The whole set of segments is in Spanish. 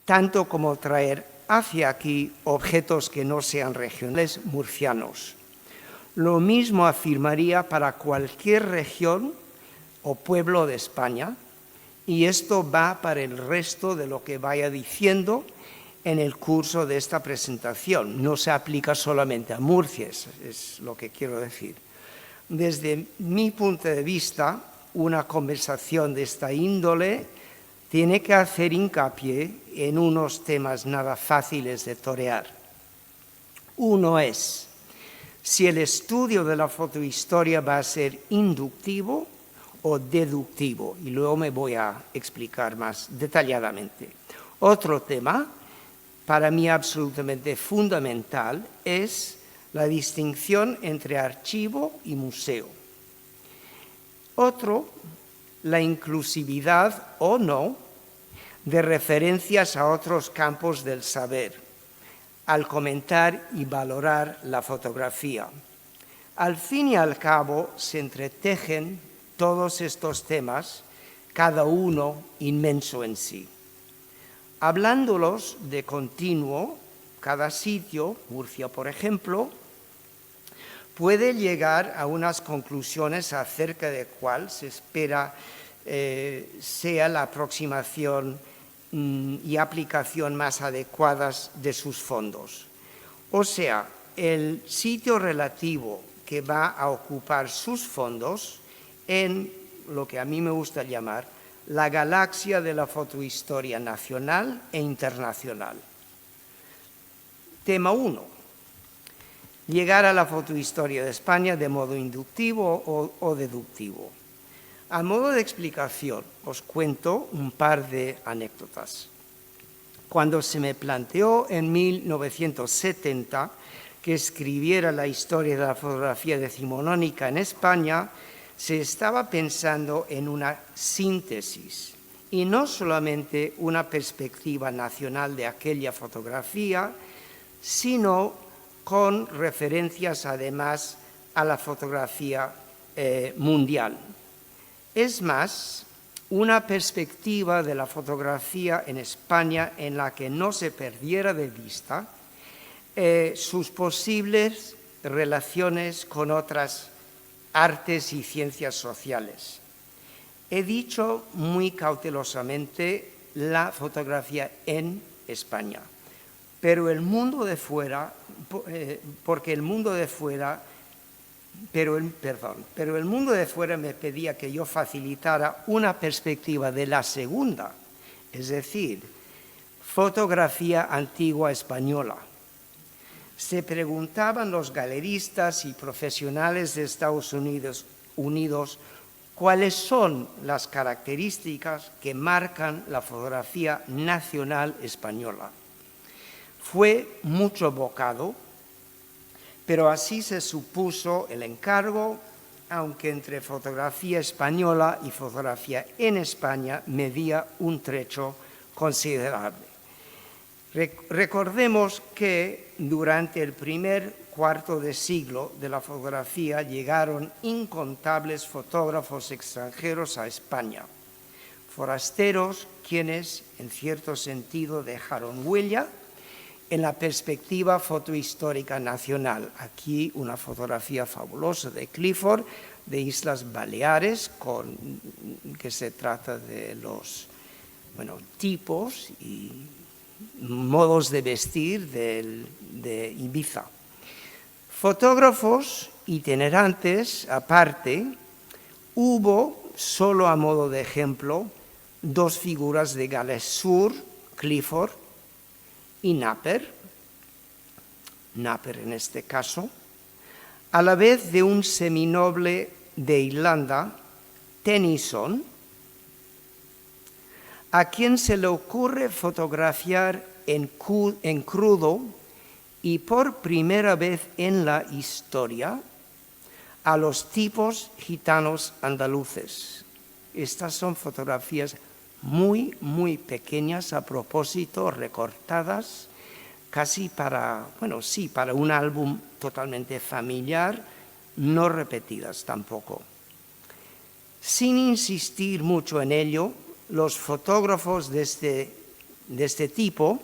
tanto como traer hacia aquí objetos que no sean regionales murcianos. Lo mismo afirmaría para cualquier región o pueblo de España, y esto va para el resto de lo que vaya diciendo en el curso de esta presentación. No se aplica solamente a Murcia, es lo que quiero decir. Desde mi punto de vista, una conversación de esta índole tiene que hacer hincapié en unos temas nada fáciles de torear. Uno es si el estudio de la fotohistoria va a ser inductivo o deductivo, y luego me voy a explicar más detalladamente. Otro tema, para mí absolutamente fundamental, es la distinción entre archivo y museo. Otro, la inclusividad o no de referencias a otros campos del saber, al comentar y valorar la fotografía. Al fin y al cabo se entretejen todos estos temas, cada uno inmenso en sí. Hablándolos de continuo, cada sitio, Murcia por ejemplo, puede llegar a unas conclusiones acerca de cuál se espera sea la aproximación y aplicación más adecuadas de sus fondos. O sea, el sitio relativo que va a ocupar sus fondos en lo que a mí me gusta llamar la galaxia de la fotohistoria nacional e internacional. Tema 1. Llegar a la fotohistoria de España de modo inductivo o deductivo. A modo de explicación, os cuento un par de anécdotas. Cuando se me planteó en 1970 que escribiera la historia de la fotografía decimonónica en España, se estaba pensando en una síntesis y no solamente una perspectiva nacional de aquella fotografía, sino con referencias además a la fotografía mundial. Es más, una perspectiva de la fotografía en España en la que no se perdiera de vista sus posibles relaciones con otras artes y ciencias sociales. He dicho muy cautelosamente la fotografía en España, pero el mundo de fuera, porque el mundo de fuera, pero el mundo de fuera me pedía que yo facilitara una perspectiva de la segunda, es decir, fotografía antigua española. Se preguntaban los galeristas y profesionales de Estados Unidos cuáles son las características que marcan la fotografía nacional española. Fue mucho bocado, pero así se supuso el encargo, aunque entre fotografía española y fotografía en España medía un trecho considerable. Recordemos que durante el primer cuarto de siglo de la fotografía llegaron incontables fotógrafos extranjeros a España, forasteros quienes, en cierto sentido, dejaron huella en la perspectiva fotohistórica nacional. Aquí una fotografía fabulosa de Clifford, de Islas Baleares, que se trata de los tipos y modos de vestir de Ibiza. Fotógrafos itinerantes, aparte, hubo, solo a modo de ejemplo, dos figuras de Gales Sur, Clifford y Naper en este caso, a la vez de un seminoble de Irlanda, Tennyson, a quien se le ocurre fotografiar en crudo y por primera vez en la historia a los tipos gitanos andaluces. Estas son fotografías muy, muy pequeñas a propósito, recortadas, casi para un álbum totalmente familiar, no repetidas tampoco. Sin insistir mucho en ello, los fotógrafos desde de este tipo,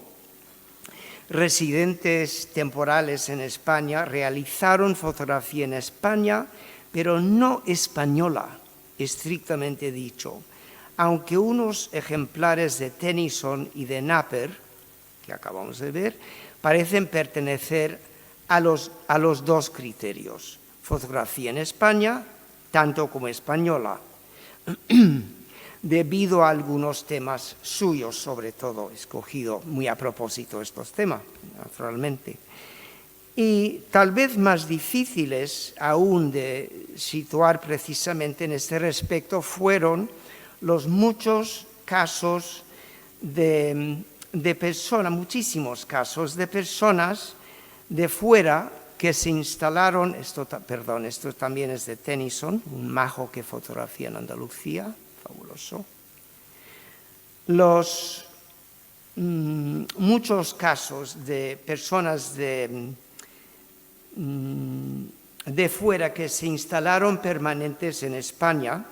residentes temporales en España, realizaron fotografía en España, pero no española, estrictamente dicho, aunque unos ejemplares de Tennyson y de Naper, que acabamos de ver, parecen pertenecer a los dos criterios, fotografía en España, tanto como española, debido a algunos temas suyos, sobre todo, escogido muy a propósito estos temas, naturalmente. Y tal vez más difíciles aún de situar precisamente en este respecto fueron los muchos casos de personas, muchísimos casos de personas de fuera que se instalaron, esto también es de Tennyson, un majo que fotografía en Andalucía, fabuloso. Muchos casos de personas de fuera que se instalaron permanentes en España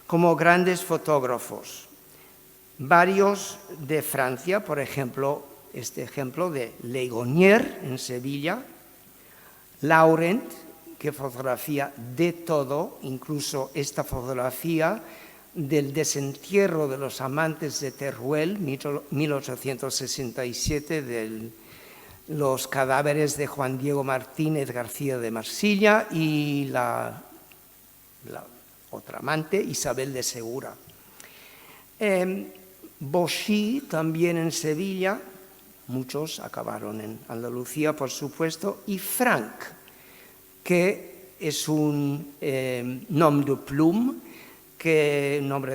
como grandes fotógrafos. Varios de Francia, por ejemplo, este ejemplo de Legonier en Sevilla, Laurent, que fotografía de todo, incluso esta fotografía del desentierro de los amantes de Teruel, 1867, de los cadáveres de Juan Diego Martínez García de Marsilla y la otra amante, Isabel de Segura. Bochy, también en Sevilla, muchos acabaron en Andalucía, por supuesto, y Frank, que es un nombre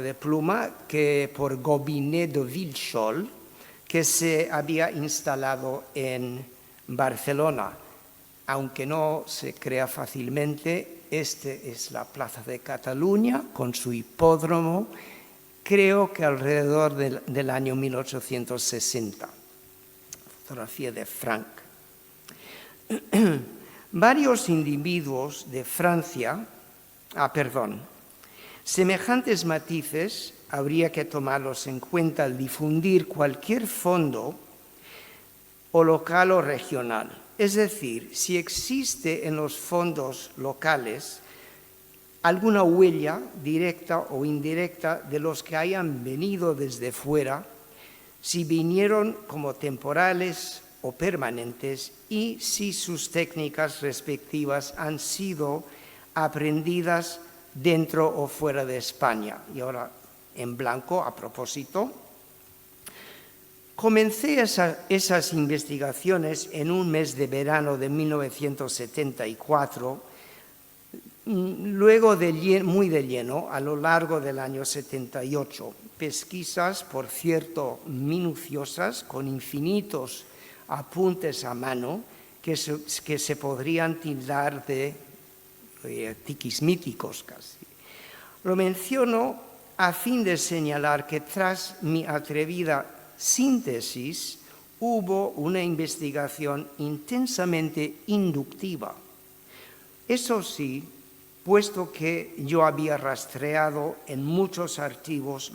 de pluma, que por Gobinet de Villechol, que se había instalado en Barcelona. Aunque no se crea fácilmente, este es la Plaza de Cataluña con su hipódromo, creo que alrededor del año 1860. Fotografía de Frank. Varios individuos de Francia, semejantes matices habría que tomarlos en cuenta al difundir cualquier fondo o local o regional. Es decir, si existe en los fondos locales alguna huella directa o indirecta de los que hayan venido desde fuera, si vinieron como temporales o permanentes y si sus técnicas respectivas han sido aprendidas dentro o fuera de España. Y ahora en blanco, a propósito, comencé esas investigaciones en un mes de verano de 1974, luego muy de lleno a lo largo del año 78. Pesquisas, por cierto, minuciosas, con infinitos apuntes a mano que se podrían tildar de tiquismíticos casi. Lo menciono a fin de señalar que tras mi atrevida síntesis hubo una investigación intensamente inductiva. Eso sí, puesto que yo había rastreado en muchos archivos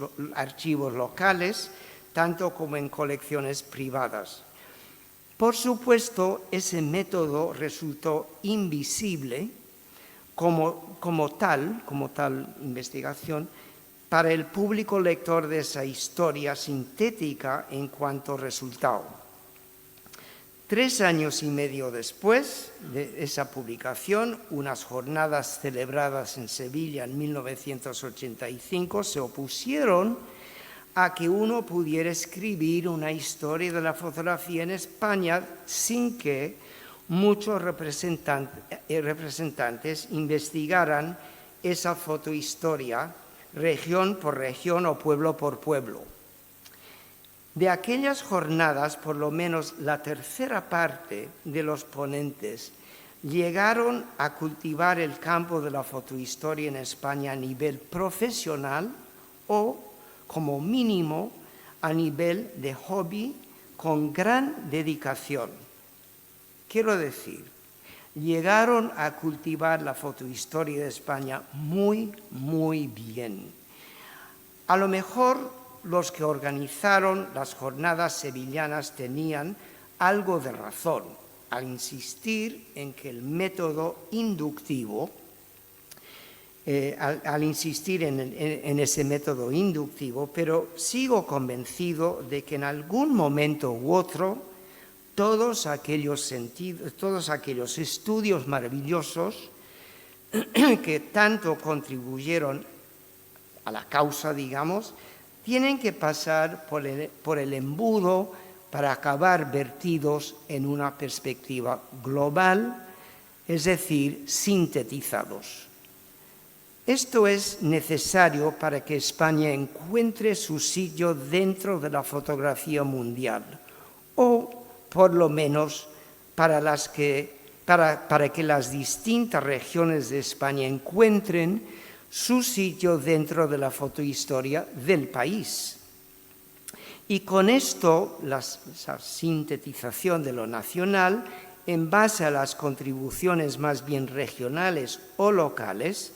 locales, tanto como en colecciones privadas. Por supuesto, ese método resultó invisible como tal investigación para el público lector de esa historia sintética en cuanto resultado. 3 años y medio después de esa publicación, unas jornadas celebradas en Sevilla en 1985 se opusieron a que uno pudiera escribir una historia de la fotografía en España sin que muchos representantes investigaran esa fotohistoria región por región o pueblo por pueblo. De aquellas jornadas, por lo menos la tercera parte de los ponentes llegaron a cultivar el campo de la fotohistoria en España a nivel profesional o, como mínimo, a nivel de hobby con gran dedicación. Quiero decir, llegaron a cultivar la fotohistoria de España muy, muy bien. A lo mejor los que organizaron las jornadas sevillanas tenían algo de razón al insistir en que el método inductivo, al insistir en ese método inductivo, pero sigo convencido de que en algún momento u otro todos aquellos estudios maravillosos que tanto contribuyeron a la causa, digamos, tienen que pasar por el embudo para acabar vertidos en una perspectiva global, es decir, sintetizados. Esto es necesario para que España encuentre su sitio dentro de la fotografía mundial, o por lo menos para que las distintas regiones de España encuentren su sitio dentro de la fotohistoria del país. Y con esto, esa sintetización de lo nacional, en base a las contribuciones más bien regionales o locales,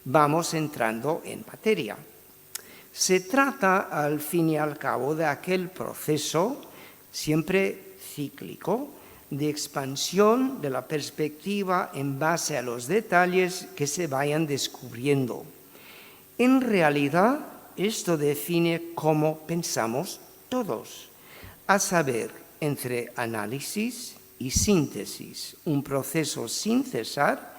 vamos entrando en materia. Se trata, al fin y al cabo, de aquel proceso, siempre cíclico, de expansión de la perspectiva en base a los detalles que se vayan descubriendo. En realidad, esto define cómo pensamos todos, a saber, entre análisis y síntesis, un proceso sin cesar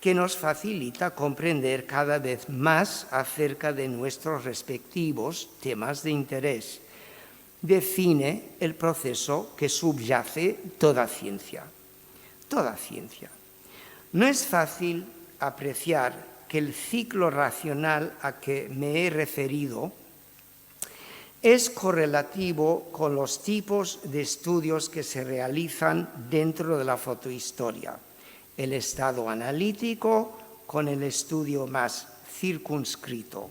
que nos facilita comprender cada vez más acerca de nuestros respectivos temas de interés. Define el proceso que subyace toda ciencia. Toda ciencia. No es fácil apreciar que el ciclo racional a que me he referido es correlativo con los tipos de estudios que se realizan dentro de la fotohistoria. El estado analítico con el estudio más circunscrito,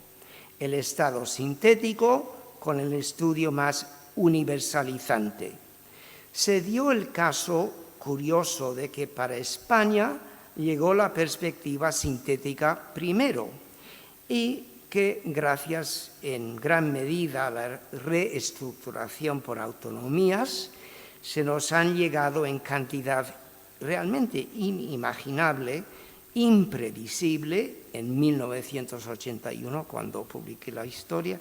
el estado sintético con el estudio más universalizante. Se dio el caso curioso de que para España llegó la perspectiva sintética primero y que gracias en gran medida a la reestructuración por autonomías se nos han llegado en cantidad realmente inimaginable, imprevisible, en 1981, cuando publiqué la historia,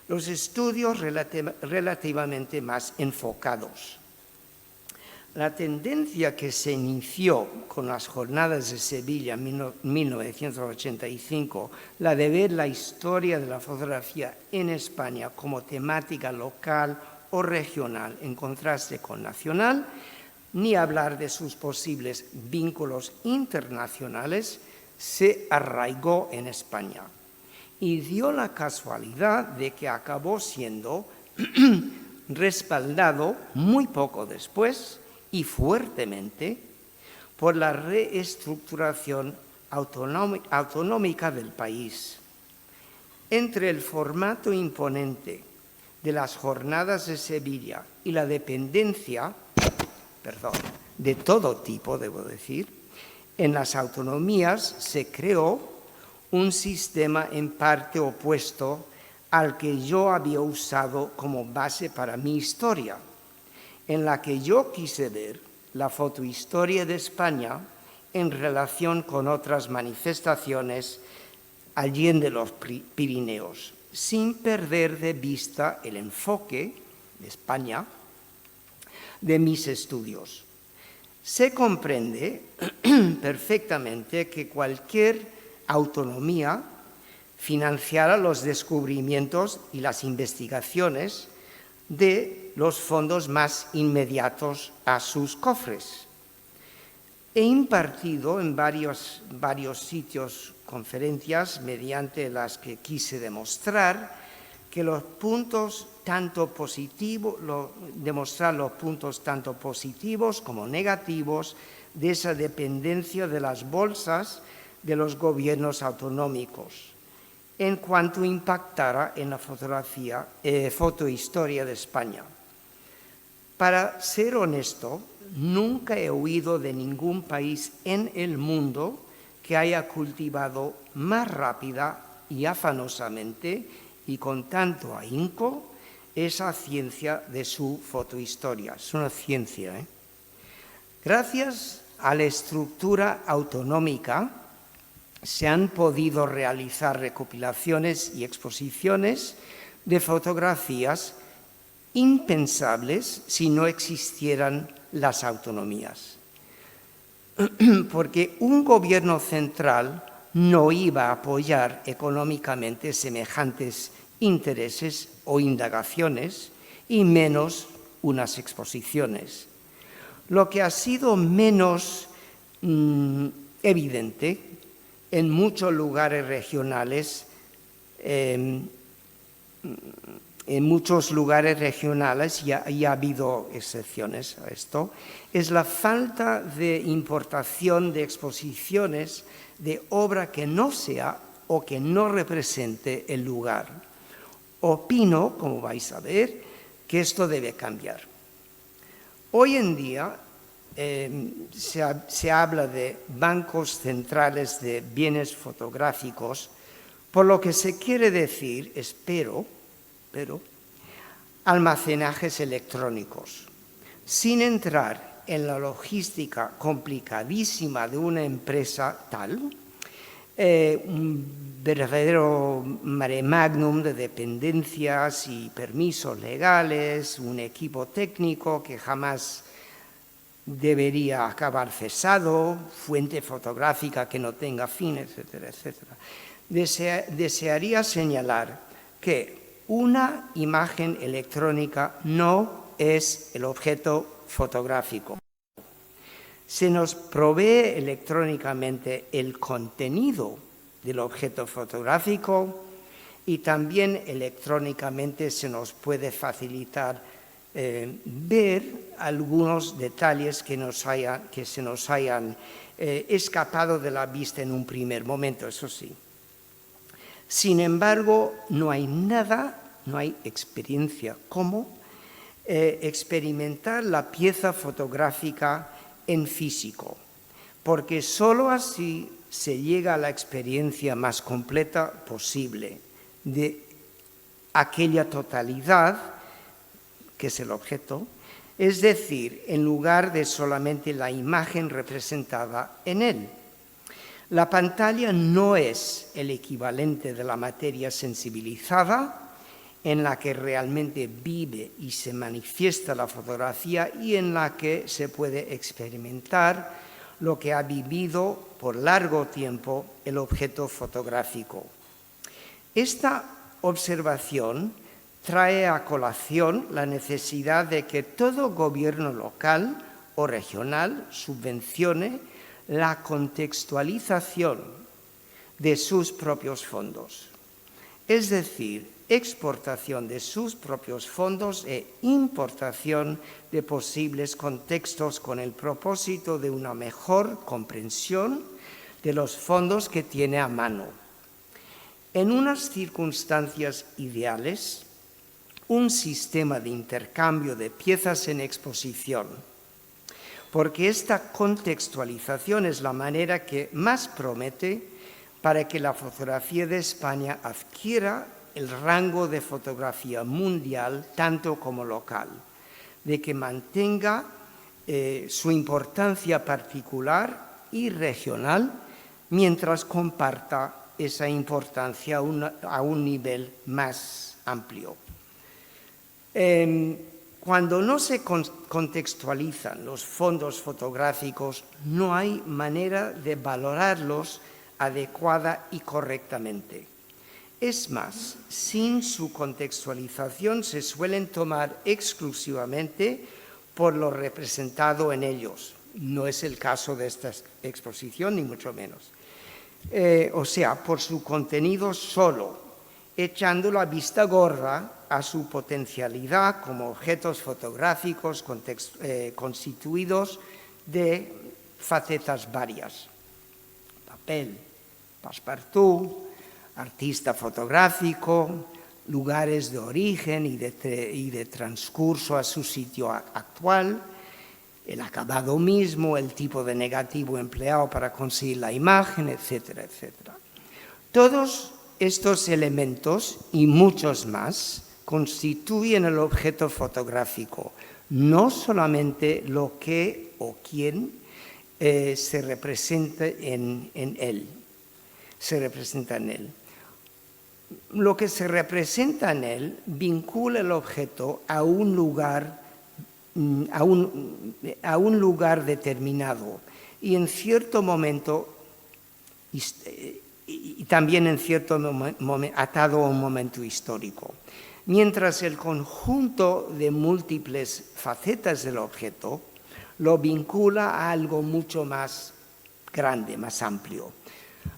los estudios relativamente más enfocados. La tendencia que se inició con las jornadas de Sevilla en 1985, la de ver la historia de la fotografía en España como temática local o regional en contraste con nacional, ni hablar de sus posibles vínculos internacionales, se arraigó en España. Y dio la casualidad de que acabó siendo respaldado muy poco después y fuertemente por la reestructuración autonómica del país. Entre el formato imponente de las jornadas de Sevilla y la dependencia, de todo tipo, debo decir, en las autonomías se creó un sistema en parte opuesto al que yo había usado como base para mi historia, en la que yo quise ver la fotohistoria de España en relación con otras manifestaciones allende los Pirineos, sin perder de vista el enfoque de España de mis estudios. Se comprende perfectamente que cualquier autonomía financiara los descubrimientos y las investigaciones de los fondos más inmediatos a sus cofres. He impartido en varios sitios conferencias mediante las que quise demostrar que demostrar los puntos tanto positivos como negativos de esa dependencia de las bolsas de los gobiernos autonómicos en cuanto impactara en la fotohistoria de España. Para ser honesto, nunca he oído de ningún país en el mundo que haya cultivado más rápida y afanosamente y con tanto ahínco esa ciencia de su fotohistoria. Es una ciencia, ¿eh? Gracias a la estructura autonómica se han podido realizar recopilaciones y exposiciones de fotografías impensables si no existieran las autonomías. Porque un gobierno central no iba a apoyar económicamente semejantes intereses o indagaciones, y menos unas exposiciones. Lo que ha sido menos evidente en muchos lugares regionales, y ha habido excepciones a esto, es la falta de importación de exposiciones de obra que no sea o que no represente el lugar. Opino, como vais a ver, que esto debe cambiar. Hoy en día se habla de bancos centrales de bienes fotográficos, por lo que se quiere decir, espero, almacenajes electrónicos, sin entrar en la logística complicadísima de una empresa tal, un verdadero mare magnum de dependencias y permisos legales, un equipo técnico que jamás debería acabar cesado, fuente fotográfica que no tenga fin, etcétera, etcétera. Desearía señalar que una imagen electrónica no es el objeto fotográfico. Se nos provee electrónicamente el contenido del objeto fotográfico y también electrónicamente se nos puede facilitar ver algunos detalles que se nos hayan escapado de la vista en un primer momento, eso sí. Sin embargo, no hay experiencia como experimentar la pieza fotográfica en físico, porque solo así se llega a la experiencia más completa posible de aquella totalidad que es el objeto, es decir, en lugar de solamente la imagen representada en él. La pantalla no es el equivalente de la materia sensibilizada en la que realmente vive y se manifiesta la fotografía y en la que se puede experimentar lo que ha vivido por largo tiempo el objeto fotográfico. Esta observación trae a colación la necesidad de que todo gobierno local o regional subvencione la contextualización de sus propios fondos, es decir, exportación de sus propios fondos e importación de posibles contextos con el propósito de una mejor comprensión de los fondos que tiene a mano. En unas circunstancias ideales, un sistema de intercambio de piezas en exposición, porque esta contextualización es la manera que más promete para que la fotografía de España adquiera el rango de fotografía mundial tanto como local, de que mantenga su importancia particular y regional mientras comparta esa importancia a un nivel más amplio. Cuando no se contextualizan los fondos fotográficos, no hay manera de valorarlos adecuada y correctamente. Es más, sin su contextualización se suelen tomar exclusivamente por lo representado en ellos. No es el caso de esta exposición, ni mucho menos. O sea, por su contenido solo, echando la vista gorda a su potencialidad como objetos fotográficos constituidos de facetas varias. Papel, passepartout, artista fotográfico, lugares de origen y de transcurso a su sitio actual, el acabado mismo, el tipo de negativo empleado para conseguir la imagen, etcétera, etcétera. Todos Estos elementos y muchos más constituyen el objeto fotográfico, no solamente lo que o quién se representa en él. Lo que se representa en él vincula el objeto a un lugar determinado y en cierto momento y también en cierto momento atado a un momento histórico. Mientras el conjunto de múltiples facetas del objeto lo vincula a algo mucho más grande, más amplio.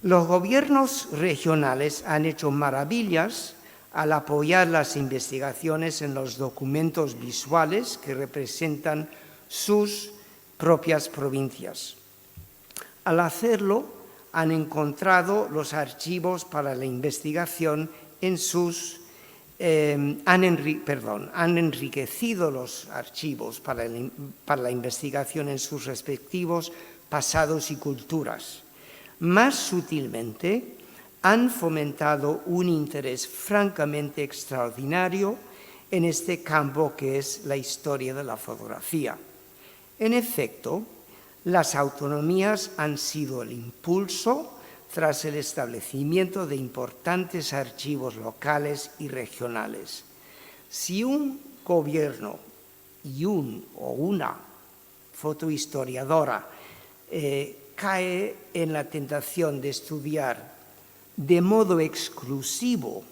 Los gobiernos regionales han hecho maravillas al apoyar las investigaciones en los documentos visuales que representan sus propias provincias. Al hacerlo, han encontrado los archivos para la investigación han enriquecido los archivos para la investigación en sus respectivos pasados y culturas. Más sutilmente, han fomentado un interés francamente extraordinario en este campo que es la historia de la fotografía. En efecto, las autonomías han sido el impulso tras el establecimiento de importantes archivos locales y regionales. Si un gobierno y una fotohistoriadora cae en la tentación de estudiar de modo exclusivo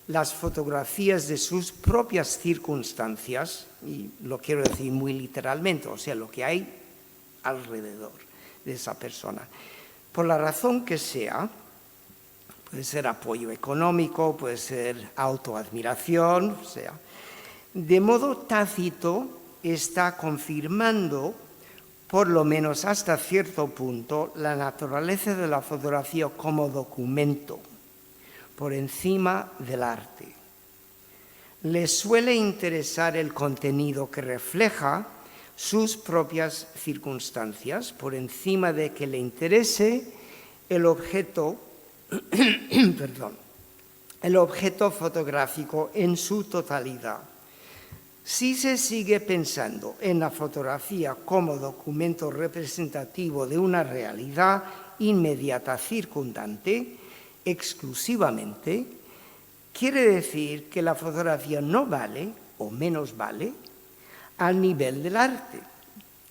las fotografías de sus propias circunstancias, y lo quiero decir muy literalmente, o sea, lo que hay alrededor de esa persona, por la razón que sea, puede ser apoyo económico, puede ser autoadmiración, o sea, de modo tácito está confirmando, por lo menos hasta cierto punto, la naturaleza de la fotografía como documento, por encima del arte. Le suele interesar el contenido que refleja sus propias circunstancias, por encima de que le interese el objeto, el objeto fotográfico en su totalidad. Si se sigue pensando en la fotografía como documento representativo de una realidad inmediata circundante, exclusivamente, quiere decir que la fotografía no vale, o menos vale, al nivel del arte,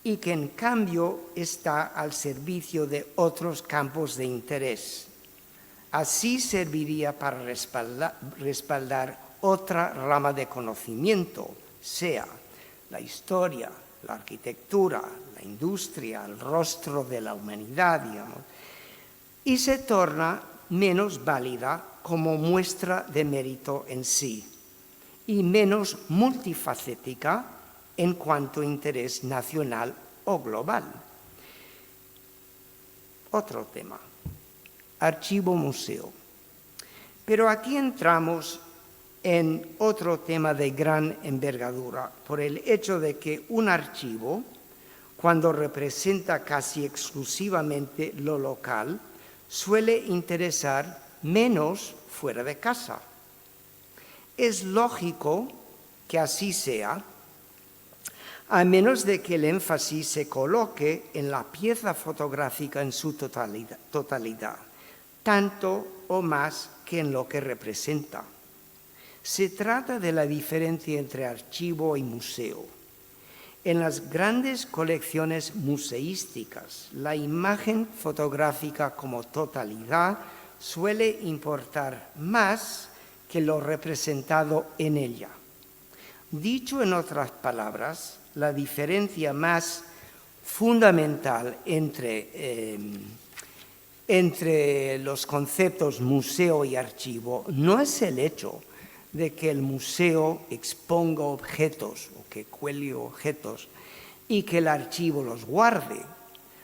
y que en cambio está al servicio de otros campos de interés. Así serviría para respaldar otra rama de conocimiento, sea la historia, la arquitectura, la industria, el rostro de la humanidad, digamos, y se torna menos válida como muestra de mérito en sí y menos multifacética en cuanto a interés nacional o global. Otro tema, archivo-museo. Pero aquí entramos en otro tema de gran envergadura, por el hecho de que un archivo, cuando representa casi exclusivamente lo local, suele interesar menos fuera de casa. Es lógico que así sea, a menos de que el énfasis se coloque en la pieza fotográfica en su totalidad, tanto o más que en lo que representa. Se trata de la diferencia entre archivo y museo. En las grandes colecciones museísticas, la imagen fotográfica como totalidad suele importar más que lo representado en ella. Dicho en otras palabras, la diferencia más fundamental entre los conceptos museo y archivo no es el hecho de que el museo exponga objetos o que cuelgue objetos y que el archivo los guarde,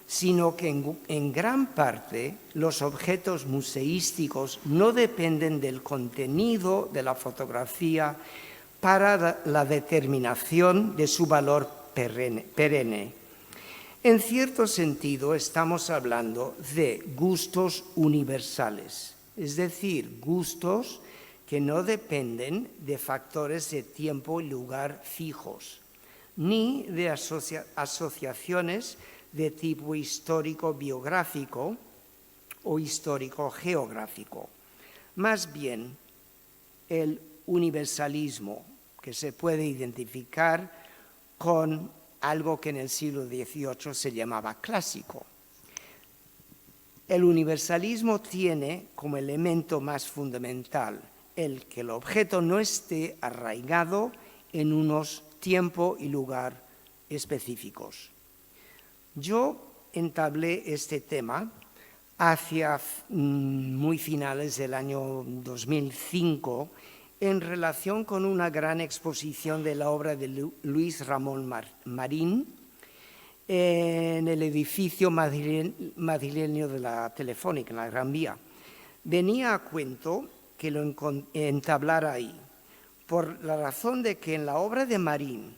sino que en gran parte los objetos museísticos no dependen del contenido de la fotografía para la determinación de su valor perenne. En cierto sentido, estamos hablando de gustos universales. es decir, gustos que no dependen de factores de tiempo y lugar fijos, ni de asociaciones de tipo histórico-biográfico o histórico-geográfico. Más bien, el universalismo, que se puede identificar con algo que en el siglo XVIII se llamaba clásico. El universalismo tiene como elemento más fundamental el que el objeto no esté arraigado en unos tiempo y lugar específicos. Yo entablé este tema hacia muy finales del año 2005 en relación con una gran exposición de la obra de Luis Ramón Marín en el edificio madrileño de la Telefónica, en la Gran Vía. Venía a cuento que lo entablara ahí, por la razón de que en la obra de Marín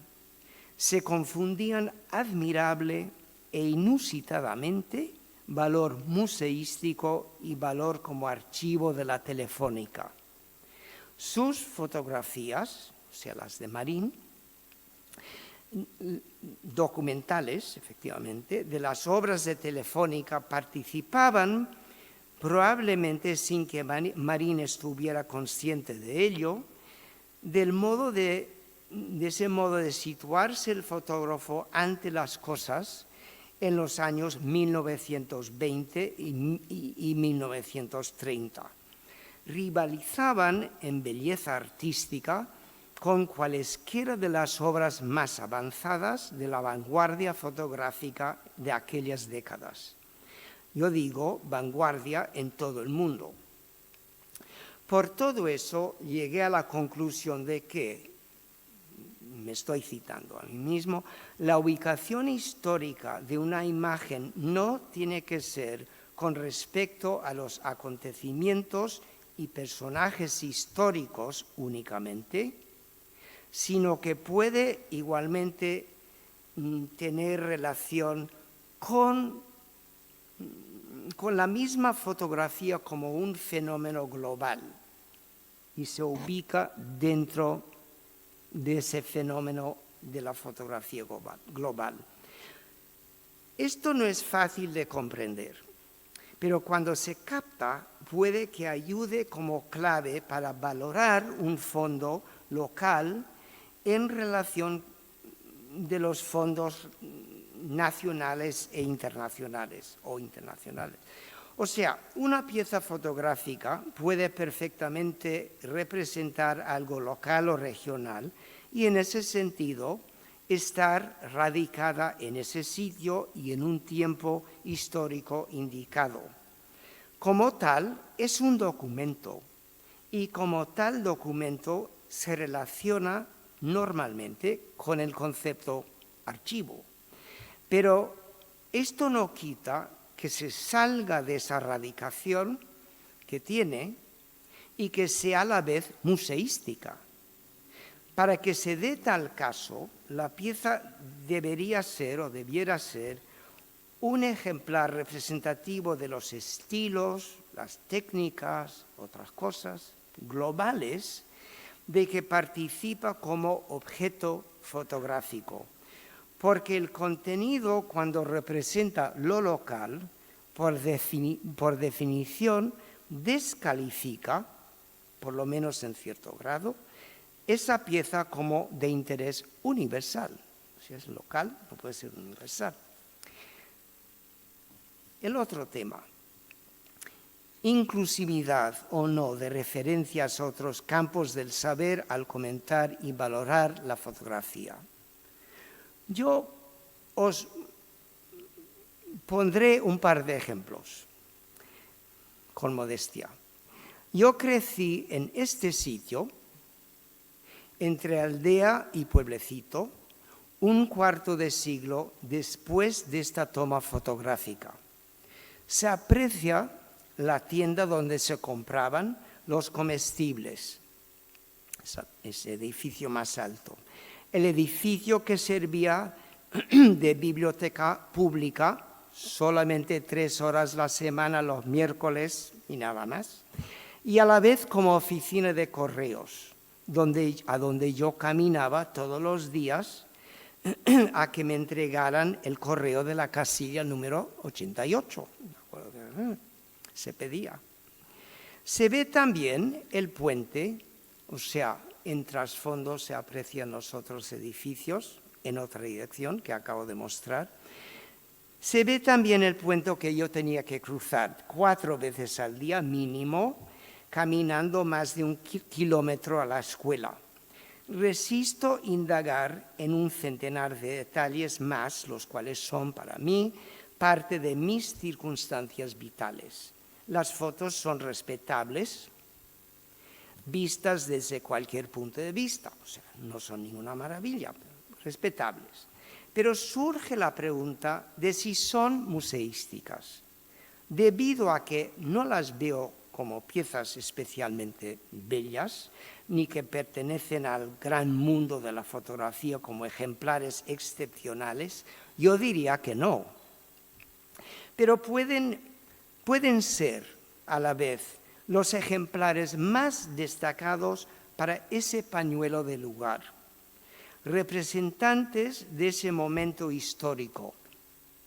se confundían admirable e inusitadamente valor museístico y valor como archivo de la Telefónica. Sus fotografías, o sea, las de Marín, documentales, efectivamente, de las obras de Telefónica participaban, probablemente sin que Marín estuviera consciente de ello, de ese modo de situarse el fotógrafo ante las cosas en los años 1920 y 1930. Rivalizaban en belleza artística con cualesquiera de las obras más avanzadas de la vanguardia fotográfica de aquellas décadas. Yo digo vanguardia en todo el mundo. Por todo eso llegué a la conclusión de que, me estoy citando a mí mismo, la ubicación histórica de una imagen no tiene que ser con respecto a los acontecimientos y personajes históricos únicamente, sino que puede igualmente tener relación con la misma fotografía como un fenómeno global y se ubica dentro de ese fenómeno de la fotografía global. Esto no es fácil de comprender, pero cuando se capta puede que ayude como clave para valorar un fondo local en relación de los fondos nacionales e internacionales o internacionales. O sea, una pieza fotográfica puede perfectamente representar algo local o regional y en ese sentido estar radicada en ese sitio y en un tiempo histórico indicado. Como tal, es un documento y como tal documento se relaciona normalmente con el concepto archivo. Pero esto no quita que se salga de esa radicación que tiene y que sea a la vez museística. Para que se dé tal caso, la pieza debería ser o debiera ser un ejemplar representativo de los estilos, las técnicas, otras cosas globales de que participa como objeto fotográfico. Porque el contenido, cuando representa lo local, por definición, descalifica, por lo menos en cierto grado, esa pieza como de interés universal. Si es local, no puede ser universal. El otro tema, inclusividad o no de referencias a otros campos del saber al comentar y valorar la fotografía. Yo os pondré un par de ejemplos, con modestia. Yo crecí en este sitio, entre aldea y pueblecito, un cuarto de siglo después de esta toma fotográfica. Se aprecia la tienda donde se compraban los comestibles, ese edificio más alto. El edificio que servía de biblioteca pública solamente 3 horas la semana, los miércoles y nada más. Y a la vez como oficina de correos, a donde yo caminaba todos los días a que me entregaran el correo de la casilla número 88. Se pedía. Se ve también el puente, o sea, en trasfondo se aprecian los otros edificios en otra dirección que acabo de mostrar. Se ve también el puente que yo tenía que cruzar 4 veces al día mínimo, caminando más de 1 kilómetro a la escuela. Resisto indagar en un centenar de detalles más, los cuales son para mí parte de mis circunstancias vitales. Las fotos son respetables, vistas desde cualquier punto de vista, o sea, no son ninguna maravilla, pero respetables. Pero surge la pregunta de si son museísticas, debido a que no las veo como piezas especialmente bellas, ni que pertenecen al gran mundo de la fotografía como ejemplares excepcionales. Yo diría que no. Pero pueden ser a la vez los ejemplares más destacados para ese pañuelo de lugar, representantes de ese momento histórico,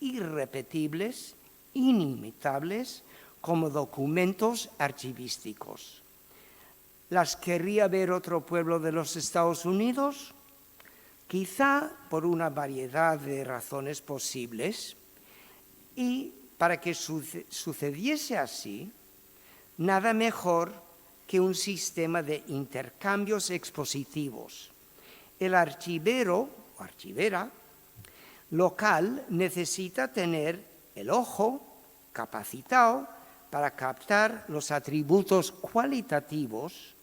irrepetibles, inimitables, como documentos archivísticos. ¿Las querría ver otro pueblo de los Estados Unidos? Quizá por una variedad de razones posibles, y para que sucediese así, nada mejor que un sistema de intercambios expositivos. El archivero o archivera local necesita tener el ojo capacitado para captar los atributos cualitativos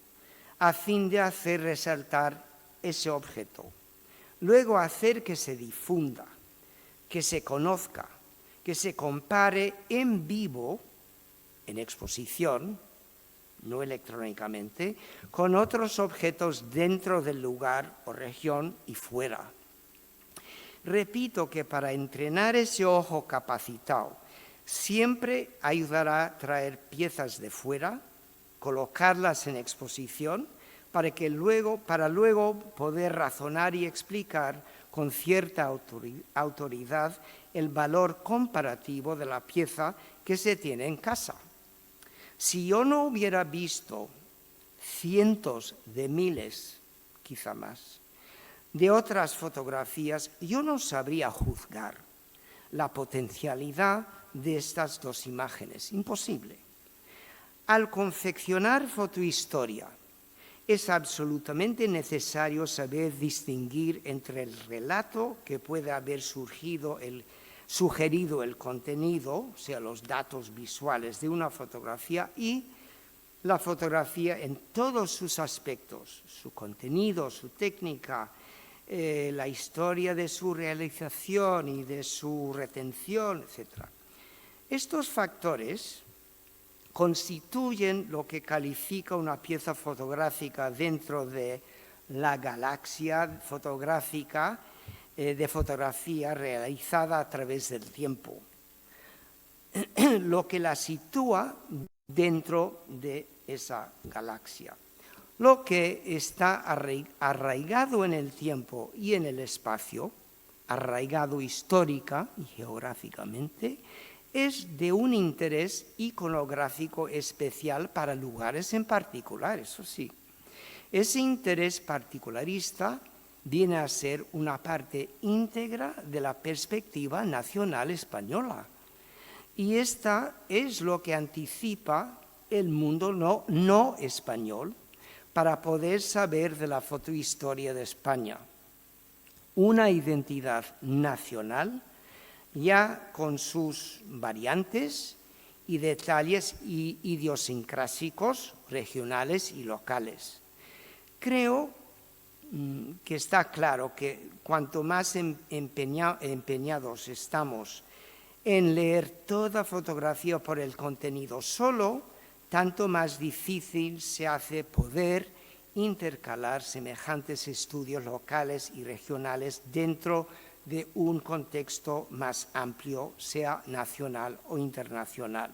a fin de hacer resaltar ese objeto. Luego hacer que se difunda, que se conozca, que se compare en vivo, en exposición, no electrónicamente, con otros objetos dentro del lugar o región y fuera. Repito que para entrenar ese ojo capacitado, siempre ayudará a traer piezas de fuera, colocarlas en exposición, para luego poder razonar y explicar con cierta autoridad el valor comparativo de la pieza que se tiene en casa. Si yo no hubiera visto cientos de miles, quizá más, de otras fotografías, yo no sabría juzgar la potencialidad de estas dos imágenes. Imposible. Al confeccionar fotohistoria, es absolutamente necesario saber distinguir entre el relato que puede haber sugerido el contenido, o sea, los datos visuales de una fotografía, y la fotografía en todos sus aspectos, su contenido, su técnica, la historia de su realización y de su retención, etc. Estos factores constituyen lo que califica una pieza fotográfica dentro de la galaxia fotográfica de fotografía realizada a través del tiempo, lo que la sitúa dentro de esa galaxia. Lo que está arraigado en el tiempo y en el espacio, arraigado histórica y geográficamente, es de un interés iconográfico especial para lugares en particular, eso sí. Ese interés particularista viene a ser una parte íntegra de la perspectiva nacional española. Y esta es lo que anticipa el mundo no español para poder saber de la fotohistoria de España. Una identidad nacional ya con sus variantes y detalles idiosincrásicos, regionales y locales. Creo que está claro que cuanto más empeñados estamos en leer toda fotografía por el contenido solo, tanto más difícil se hace poder intercalar semejantes estudios locales y regionales dentro de un contexto más amplio, sea nacional o internacional.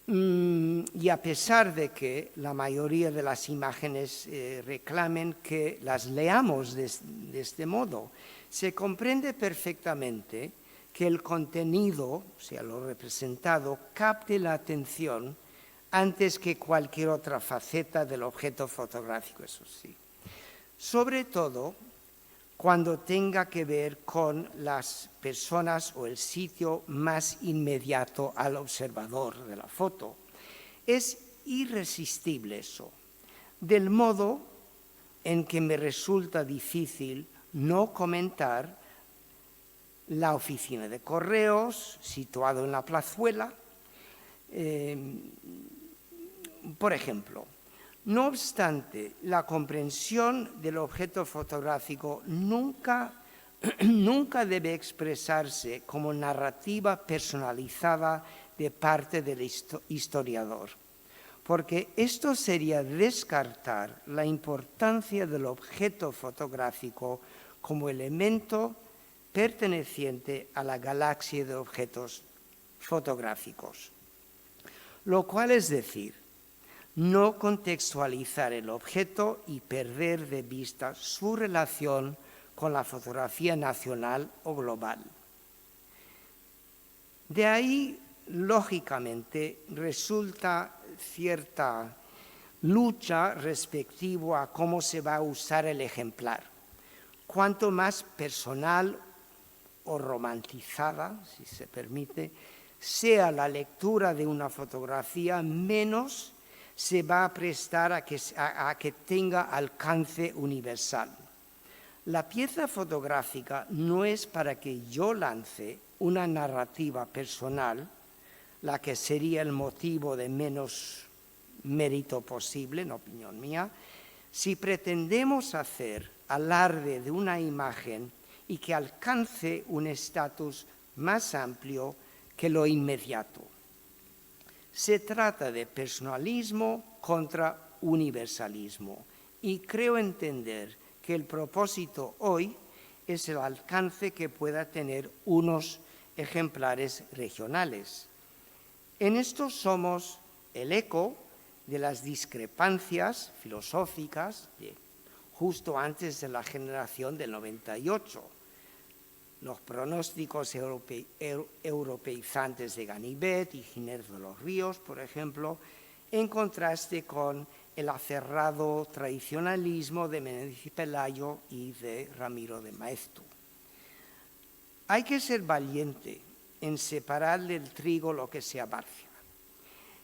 Y a pesar de que la mayoría de las imágenes reclamen que las leamos de este modo, se comprende perfectamente que el contenido, o sea, lo representado, capte la atención antes que cualquier otra faceta del objeto fotográfico, eso sí. Sobre todo cuando tenga que ver con las personas o el sitio más inmediato al observador de la foto. Es irresistible eso, del modo en que me resulta difícil no comentar la oficina de correos situado en la plazuela. Por ejemplo, no obstante, la comprensión del objeto fotográfico nunca debe expresarse como narrativa personalizada de parte del historiador, porque esto sería descartar la importancia del objeto fotográfico como elemento perteneciente a la galaxia de objetos fotográficos. Lo cual es decir, no contextualizar el objeto y perder de vista su relación con la fotografía nacional o global. De ahí, lógicamente, resulta cierta lucha respecto a cómo se va a usar el ejemplar. Cuanto más personal o romantizada, si se permite, sea la lectura de una fotografía, menos se va a prestar a que tenga alcance universal. La pieza fotográfica no es para que yo lance una narrativa personal, la que sería el motivo de menos mérito posible, en opinión mía, si pretendemos hacer alarde de una imagen y que alcance un estatus más amplio que lo inmediato. Se trata de personalismo contra universalismo y creo entender que el propósito hoy es el alcance que pueda tener unos ejemplares regionales. En esto somos el eco de las discrepancias filosóficas de justo antes de la generación del 98. Los pronósticos europeizantes de Ganivet y Giner de los Ríos, por ejemplo, en contraste con el aferrado tradicionalismo de Menéndez y Pelayo y de Ramiro de Maeztu. Hay que ser valiente en separar del trigo lo que se abarca.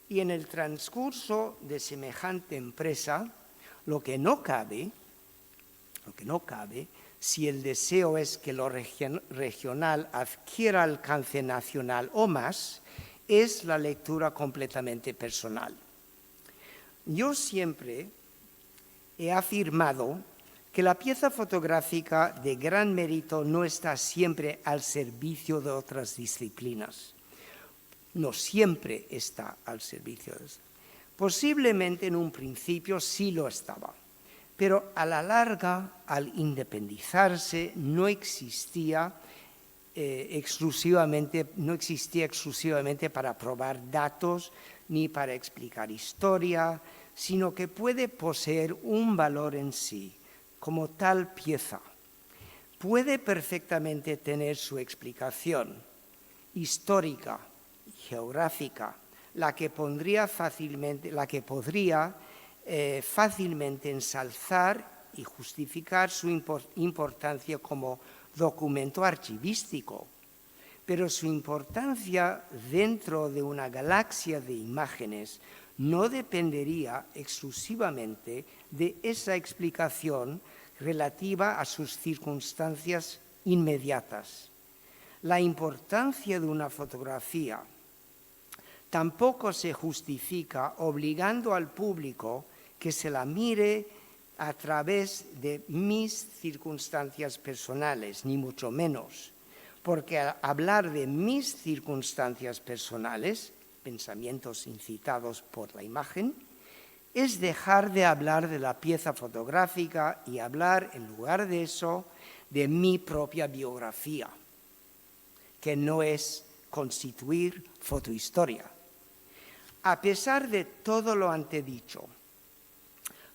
Y en el transcurso de semejante empresa, lo que no cabe, si el deseo es que lo regional adquiera alcance nacional o más, es la lectura completamente personal. Yo siempre he afirmado que la pieza fotográfica de gran mérito no está siempre al servicio de otras disciplinas. No siempre está al servicio de eso. Posiblemente en un principio sí lo estaba, pero a la larga, al independizarse, no existía exclusivamente para probar datos ni para explicar historia, sino que puede poseer un valor en sí, como tal pieza. Puede perfectamente tener su explicación histórica, geográfica, la que podría fácilmente ensalzar y justificar su importancia como documento archivístico, pero su importancia dentro de una galaxia de imágenes no dependería exclusivamente de esa explicación relativa a sus circunstancias inmediatas. La importancia de una fotografía tampoco se justifica obligando al público que se la mire a través de mis circunstancias personales, ni mucho menos, porque al hablar de mis circunstancias personales, pensamientos incitados por la imagen, es dejar de hablar de la pieza fotográfica y hablar, en lugar de eso, de mi propia biografía, que no es constituir fotohistoria. A pesar de todo lo antedicho,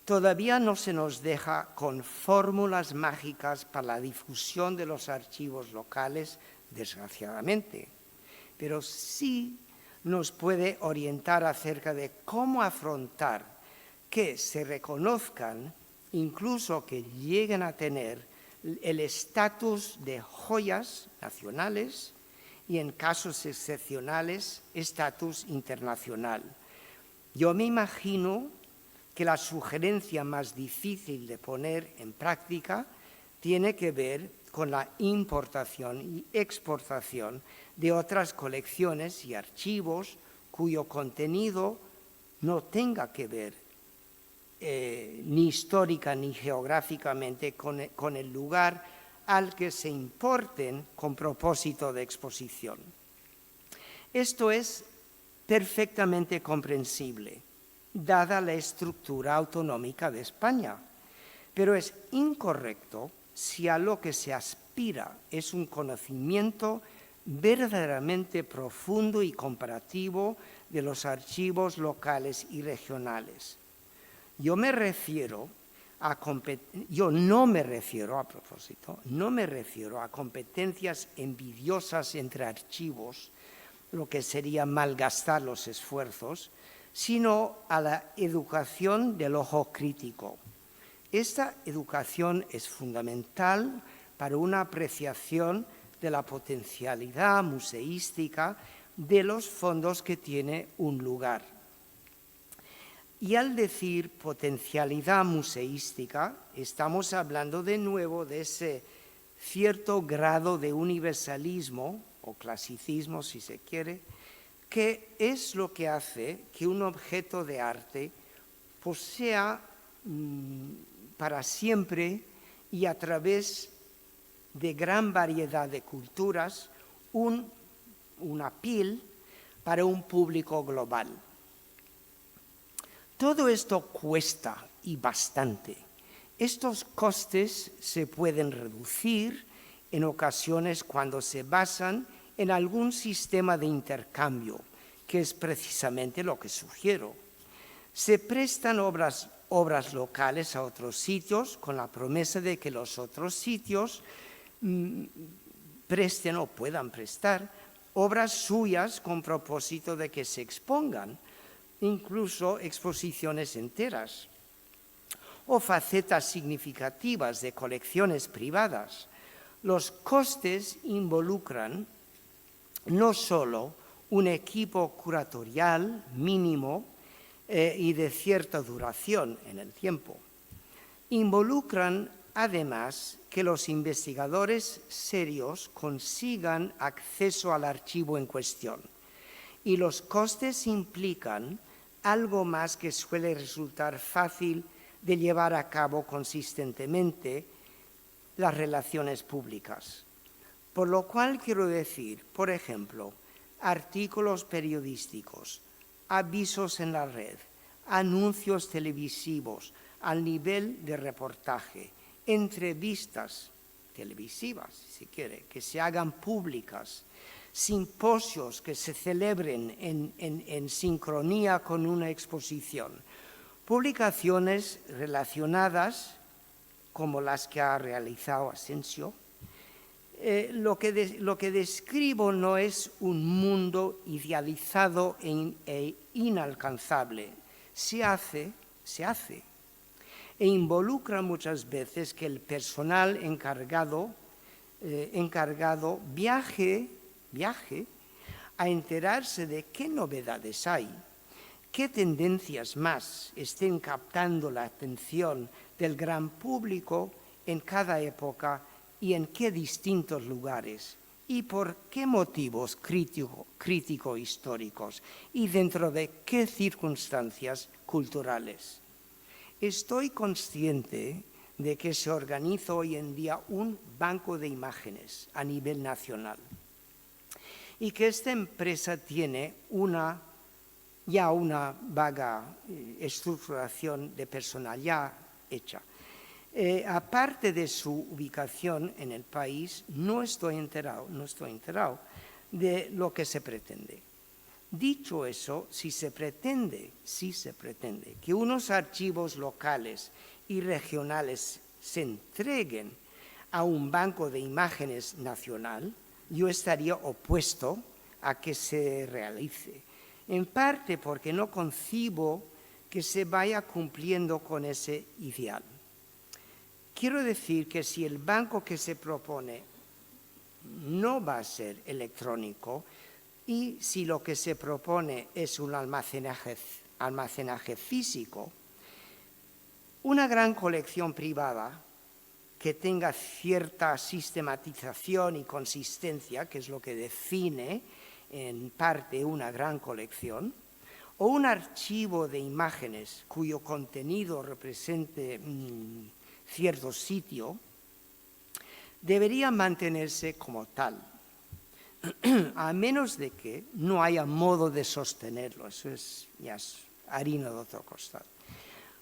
todavía no se nos deja con fórmulas mágicas para la difusión de los archivos locales, desgraciadamente, pero sí nos puede orientar acerca de cómo afrontar que se reconozcan, incluso que lleguen a tener el estatus de joyas nacionales y, en casos excepcionales, estatus internacional. Yo me imagino que la sugerencia más difícil de poner en práctica tiene que ver con la importación y exportación de otras colecciones y archivos cuyo contenido no tenga que ver ni histórica ni geográficamente con el lugar al que se importen con propósito de exposición. Esto es perfectamente comprensible, dada la estructura autonómica de España, pero es incorrecto si a lo que se aspira es un conocimiento verdaderamente profundo y comparativo de los archivos locales y regionales. No me refiero a competencias envidiosas entre archivos, lo que sería malgastar los esfuerzos, sino a la educación del ojo crítico. Esta educación es fundamental para una apreciación de la potencialidad museística de los fondos que tiene un lugar. Y al decir potencialidad museística, estamos hablando de nuevo de ese cierto grado de universalismo, o clasicismo si se quiere, que es lo que hace que un objeto de arte posea para siempre y a través de gran variedad de culturas una piel para un público global. Todo esto cuesta y bastante. Estos costes se pueden reducir en ocasiones cuando se basan en algún sistema de intercambio, que es precisamente lo que sugiero. Se prestan obras locales a otros sitios con la promesa de que los otros sitios presten o puedan prestar obras suyas con propósito de que se expongan, incluso exposiciones enteras, o facetas significativas de colecciones privadas. Los costes involucran no solo un equipo curatorial mínimo y de cierta duración en el tiempo, involucran además que los investigadores serios consigan acceso al archivo en cuestión, y los costes implican algo más que suele resultar fácil de llevar a cabo consistentemente: las relaciones públicas. Por lo cual quiero decir, por ejemplo, artículos periodísticos, avisos en la red, anuncios televisivos al nivel de reportaje, entrevistas televisivas, si se quiere, que se hagan públicas, simposios que se celebren en sincronía con una exposición, publicaciones relacionadas como las que ha realizado Asensio. Lo que describo no es un mundo idealizado e inalcanzable. Se hace, e involucra muchas veces que el personal encargado viaje a enterarse de qué novedades hay, qué tendencias más estén captando la atención del gran público en cada época y en qué distintos lugares, y por qué motivos crítico-históricos, y dentro de qué circunstancias culturales. Estoy consciente de que se organiza hoy en día un banco de imágenes a nivel nacional y que esta empresa tiene una ya una vaga estructuración de personal ya hecha. Aparte de su ubicación en el país, no estoy enterado de lo que se pretende. Dicho eso, si se pretende que unos archivos locales y regionales se entreguen a un banco de imágenes nacional, yo estaría opuesto a que se realice. En parte porque no concibo que se vaya cumpliendo con ese ideal. Quiero decir que si el banco que se propone no va a ser electrónico y si lo que se propone es un almacenaje físico, una gran colección privada que tenga cierta sistematización y consistencia, que es lo que define en parte una gran colección, o un archivo de imágenes cuyo contenido represente cierto sitio, debería mantenerse como tal, a menos de que no haya modo de sostenerlo. Eso ya es harina de otro costal.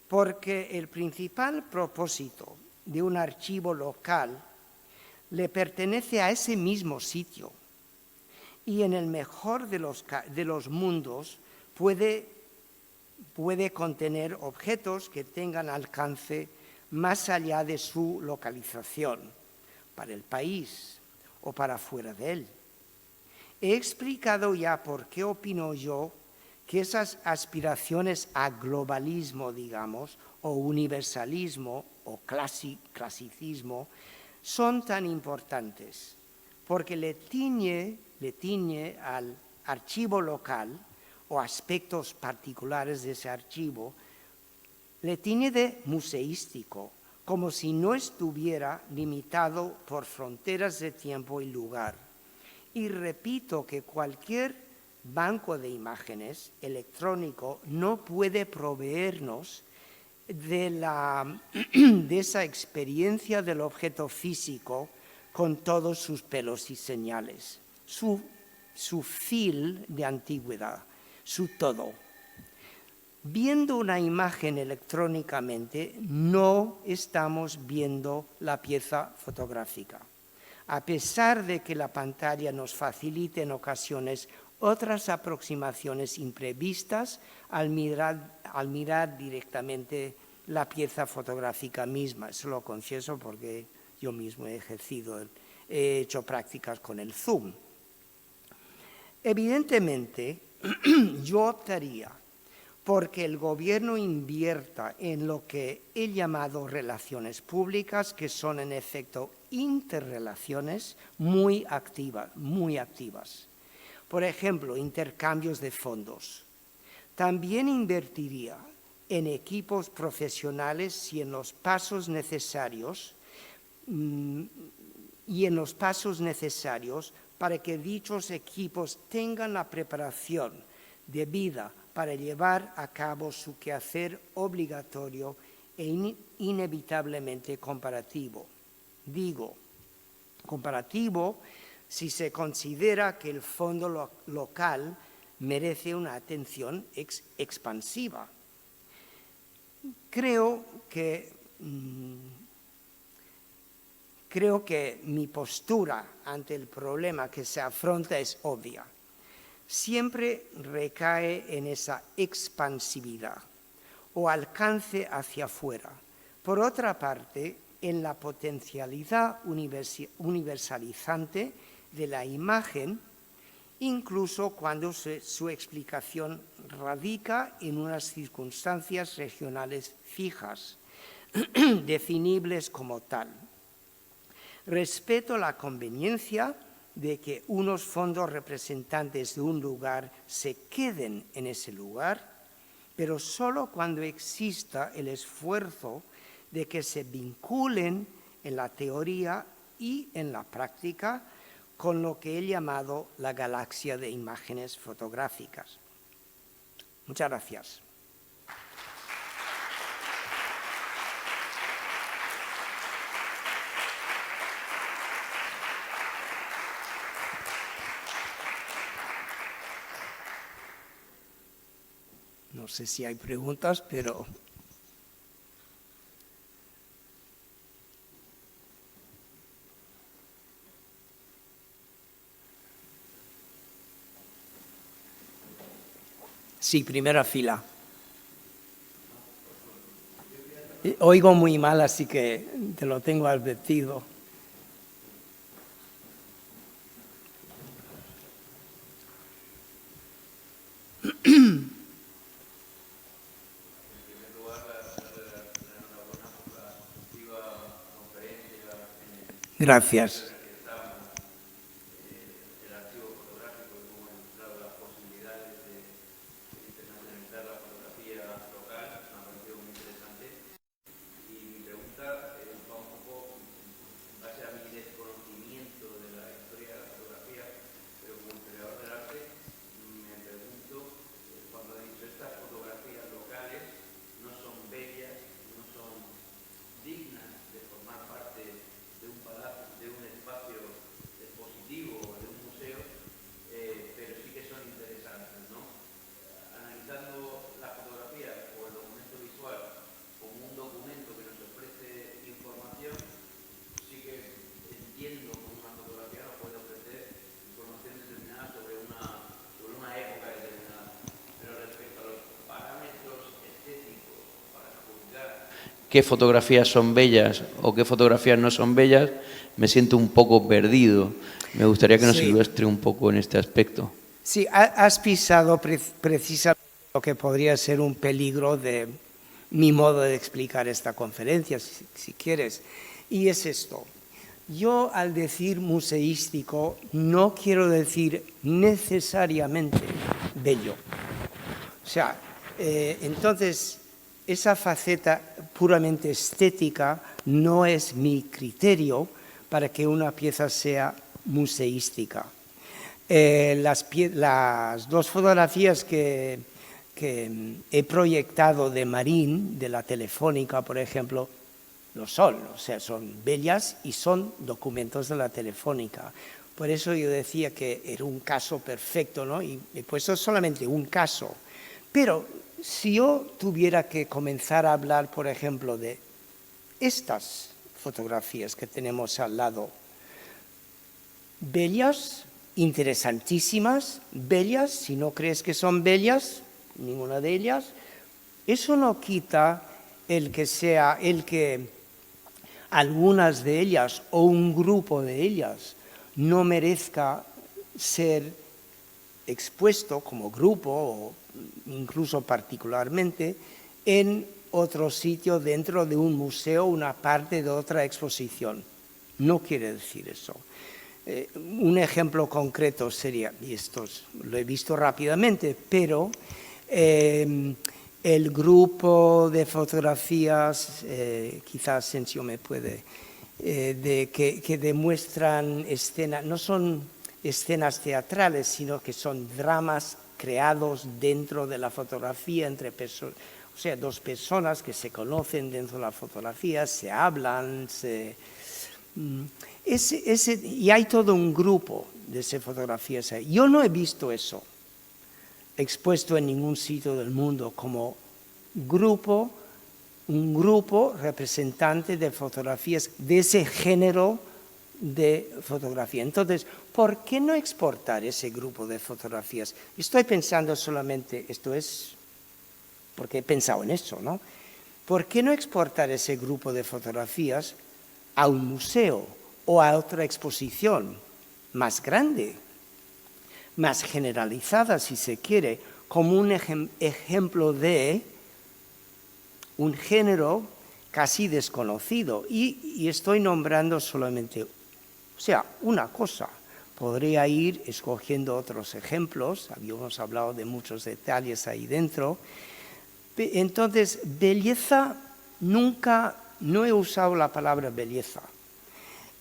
Porque el principal propósito de un archivo local le pertenece a ese mismo sitio y en el mejor de los mundos puede contener objetos que tengan alcance más allá de su localización, para el país o para fuera de él. He explicado ya por qué opino yo que esas aspiraciones a globalismo, digamos, o universalismo o clasicismo son tan importantes, porque le tiñe al archivo local o aspectos particulares de ese archivo, le tiñe de museístico, como si no estuviera limitado por fronteras de tiempo y lugar. Y repito que cualquier banco de imágenes electrónico no puede proveernos de esa experiencia del objeto físico con todos sus pelos y señales, su fil de antigüedad, su todo. Viendo una imagen electrónicamente, no estamos viendo la pieza fotográfica, a pesar de que la pantalla nos facilite en ocasiones otras aproximaciones imprevistas al mirar directamente la pieza fotográfica misma. Eso lo confieso porque yo mismo he hecho prácticas con el zoom. Evidentemente, yo optaría porque el gobierno invierta en lo que he llamado relaciones públicas, que son en efecto interrelaciones muy activas. Por ejemplo, intercambios de fondos. También invertiría en equipos profesionales y en los pasos necesarios para que dichos equipos tengan la preparación debida para llevar a cabo su quehacer obligatorio e inevitablemente comparativo. Digo, comparativo si se considera que el fondo local merece una atención expansiva. Creo que mi postura ante el problema que se afronta es obvia. Siempre recae en esa expansividad o alcance hacia afuera. Por otra parte, en la potencialidad universalizante de la imagen, incluso cuando su explicación radica en unas circunstancias regionales fijas, definibles como tal. Respeto la conveniencia de que unos fondos representantes de un lugar se queden en ese lugar, pero solo cuando exista el esfuerzo de que se vinculen en la teoría y en la práctica con lo que he llamado la galaxia de imágenes fotográficas. Muchas gracias. No sé si hay preguntas, pero... Sí, primera fila. Oigo muy mal, así que te lo tengo advertido. Gracias. Qué fotografías son bellas o qué fotografías no son bellas, me siento un poco perdido. Me gustaría que nos ilustre un poco en este aspecto. Sí, has pisado precisamente lo que podría ser un peligro de mi modo de explicar esta conferencia, si quieres. Y es esto. Yo, al decir museístico, no quiero decir necesariamente bello. O sea, entonces, esa faceta puramente estética no es mi criterio para que una pieza sea museística. Las dos fotografías que he proyectado de Marín, de la Telefónica, por ejemplo, lo son, o sea, son bellas y son documentos de la Telefónica. Por eso yo decía que era un caso perfecto, ¿no? Y he puesto solamente un caso. Pero si yo tuviera que comenzar a hablar, por ejemplo, de estas fotografías que tenemos al lado, bellas, interesantísimas, bellas, si no crees que son bellas, ninguna de ellas, eso no quita el que algunas de ellas o un grupo de ellas no merezca ser expuesto como grupo o incluso particularmente en otro sitio dentro de un museo, una parte de otra exposición. No quiere decir eso. Un ejemplo concreto sería, y esto lo he visto rápidamente, pero el grupo de fotografías, quizás Asensio me puede, que demuestran escenas, no son escenas teatrales, sino que son dramas creados dentro de la fotografía entre personas, o sea, dos personas que se conocen dentro de la fotografía, se hablan, y hay todo un grupo de esas fotografías ahí. Yo no he visto eso expuesto en ningún sitio del mundo como un grupo representante de fotografías de ese género de fotografía. Entonces, ¿por qué no exportar ese grupo de fotografías? Estoy pensando solamente, esto es porque he pensado en eso, ¿no? ¿Por qué no exportar ese grupo de fotografías a un museo o a otra exposición más grande, más generalizada, si se quiere, como un ejemplo de un género casi desconocido? Y estoy nombrando solamente, o sea, una cosa. Podría ir escogiendo otros ejemplos, habíamos hablado de muchos detalles ahí dentro. Entonces, belleza, nunca, no he usado la palabra belleza.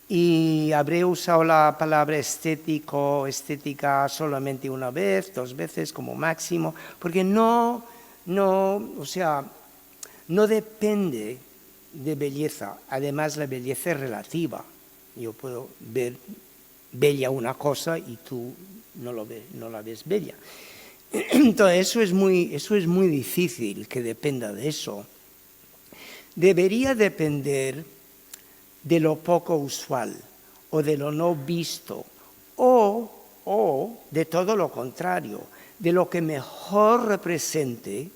Y habré usado la palabra estética solamente una vez, 2 veces como máximo, porque no depende de belleza. Además, la belleza es relativa. Yo puedo ver bella una cosa y tú no la ves bella. Entonces, eso es muy difícil que dependa de eso. Debería depender de lo poco usual o de lo no visto o de todo lo contrario, de lo que mejor represente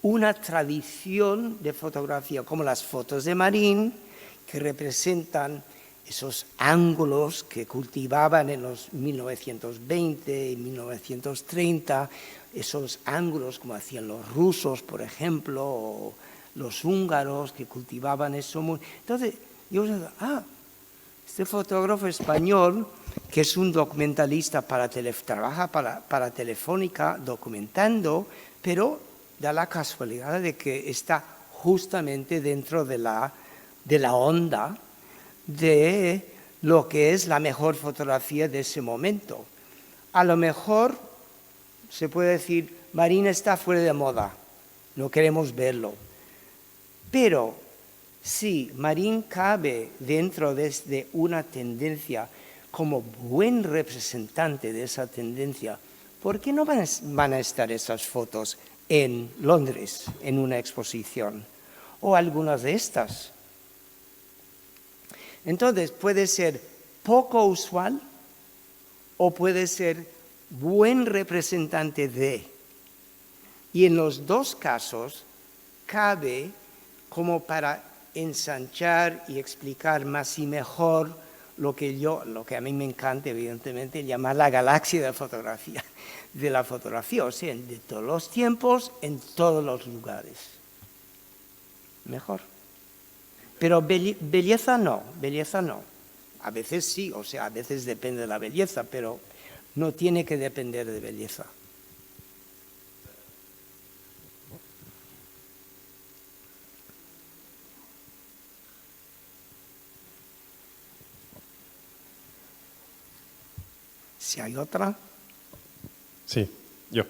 una tradición de fotografía, como las fotos de Marín, que representan esos ángulos que cultivaban en los 1920 y 1930, esos ángulos como hacían los rusos, por ejemplo, o los húngaros que cultivaban eso. Entonces, yo digo, este fotógrafo español, que es un documentalista trabaja para Telefónica documentando, pero da la casualidad de que está justamente dentro de la onda de lo que es la mejor fotografía de ese momento. A lo mejor se puede decir, Marín está fuera de moda, no queremos verlo. Pero si Marín cabe dentro de una tendencia como buen representante de esa tendencia, ¿por qué no van a estar esas fotos en Londres, en una exposición? O algunas de estas. Entonces, puede ser poco usual o puede ser buen representante de. Y en los dos casos cabe como para ensanchar y explicar más y mejor lo que a mí me encanta, evidentemente, llamar la galaxia de la fotografía, o sea, de todos los tiempos, en todos los lugares. Mejor. Pero belleza no. A veces sí, o sea, a veces depende de la belleza, pero no tiene que depender de belleza. Si hay otra. Sí, yo.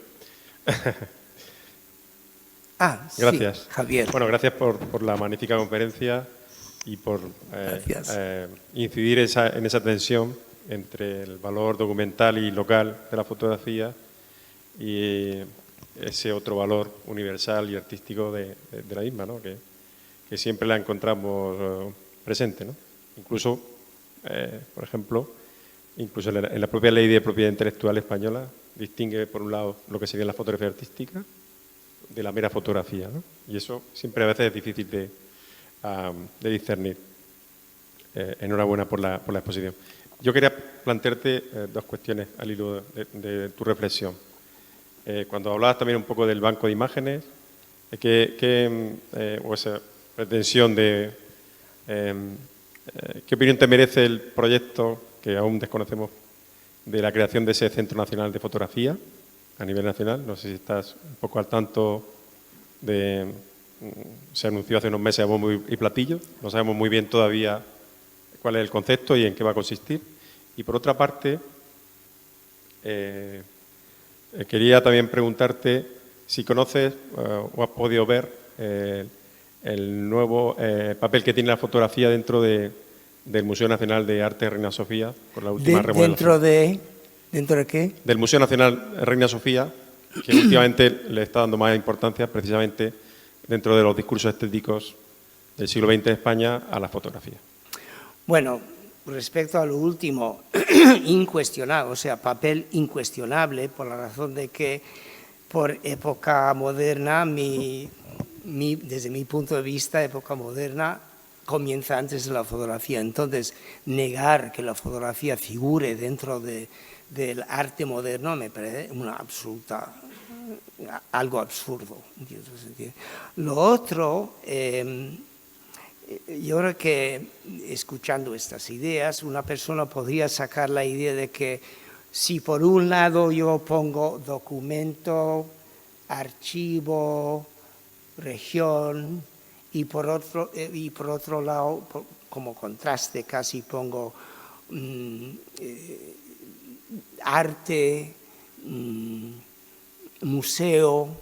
Gracias. Sí, Javier. Bueno, gracias por la magnífica conferencia y por incidir en esa tensión entre el valor documental y local de la fotografía y ese otro valor universal y artístico de la misma, ¿no? que siempre la encontramos presente, ¿no? Incluso, por ejemplo, incluso en la propia ley de propiedad intelectual española distingue, por un lado, lo que sería la fotografía artística de la mera fotografía, ¿no? Y eso siempre a veces es difícil de discernir. Enhorabuena por la exposición. Yo quería plantearte dos cuestiones al hilo de tu reflexión. Cuando hablabas también un poco del banco de imágenes, o esa pretensión de... ¿qué opinión te merece el proyecto, que aún desconocemos, de la creación de ese Centro Nacional de Fotografía a nivel nacional? No sé si estás un poco al tanto de... Se anunció hace unos meses a bombo y platillo. No sabemos muy bien todavía cuál es el concepto y en qué va a consistir. Y por otra parte, quería también preguntarte si conoces o has podido ver el nuevo papel que tiene la fotografía dentro del Museo Nacional de Arte Reina Sofía, con la última remodelación. ¿Dentro de qué? Del Museo Nacional Reina Sofía, que últimamente le está dando más importancia precisamente dentro de los discursos estéticos del siglo XX de España a la fotografía. Bueno, respecto a lo último, incuestionable, o sea, papel incuestionable, por la razón de que por época moderna, desde mi punto de vista, época moderna comienza antes de la fotografía. Entonces, negar que la fotografía figure dentro del arte moderno me parece algo absurdo. Lo otro, yo creo que escuchando estas ideas, una persona podría sacar la idea de que si por un lado yo pongo documento, archivo, región, y por otro lado, como contraste casi pongo arte, museo,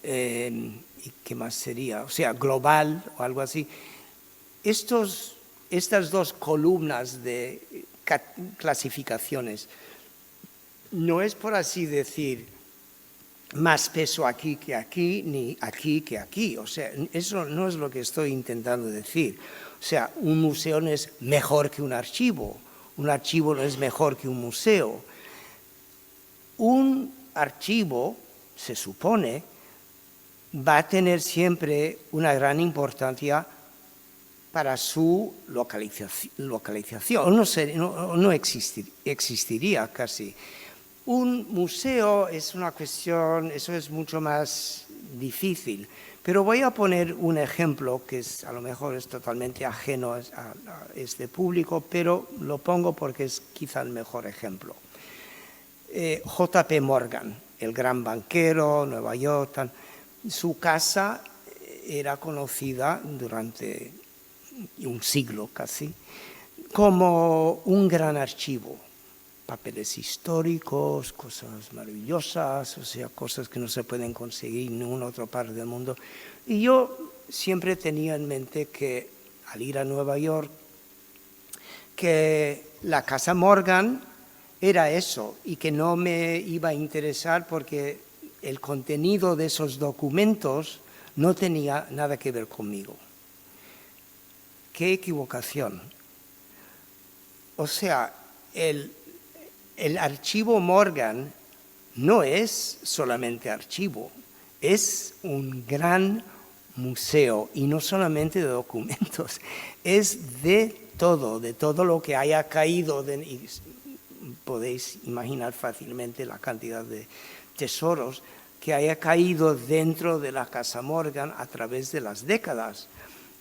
¿y qué más sería? O sea, global o algo así. Estas dos columnas de clasificaciones no es, por así decir, más peso aquí que aquí, ni aquí que aquí. O sea, eso no es lo que estoy intentando decir. O sea, un museo no es mejor que un archivo no es mejor que un museo. Un archivo, se supone, va a tener siempre una gran importancia para su localización. No existiría casi. Un museo es una cuestión, eso es mucho más difícil. Pero voy a poner un ejemplo que a lo mejor es totalmente ajeno a este público, pero lo pongo porque es quizá el mejor ejemplo. J.P. Morgan, el gran banquero, Nueva York, su casa era conocida durante un siglo casi como un gran archivo. Papeles históricos, cosas maravillosas, o sea, cosas que no se pueden conseguir en ninguna otra parte del mundo. Y yo siempre tenía en mente que al ir a Nueva York, que la Casa Morgan era eso y que no me iba a interesar porque el contenido de esos documentos no tenía nada que ver conmigo. ¡Qué equivocación! O sea, el archivo Morgan no es solamente archivo, es un gran museo y no solamente de documentos, es de todo lo que haya caído. Y podéis imaginar fácilmente la cantidad de tesoros que haya caído dentro de la Casa Morgan a través de las décadas.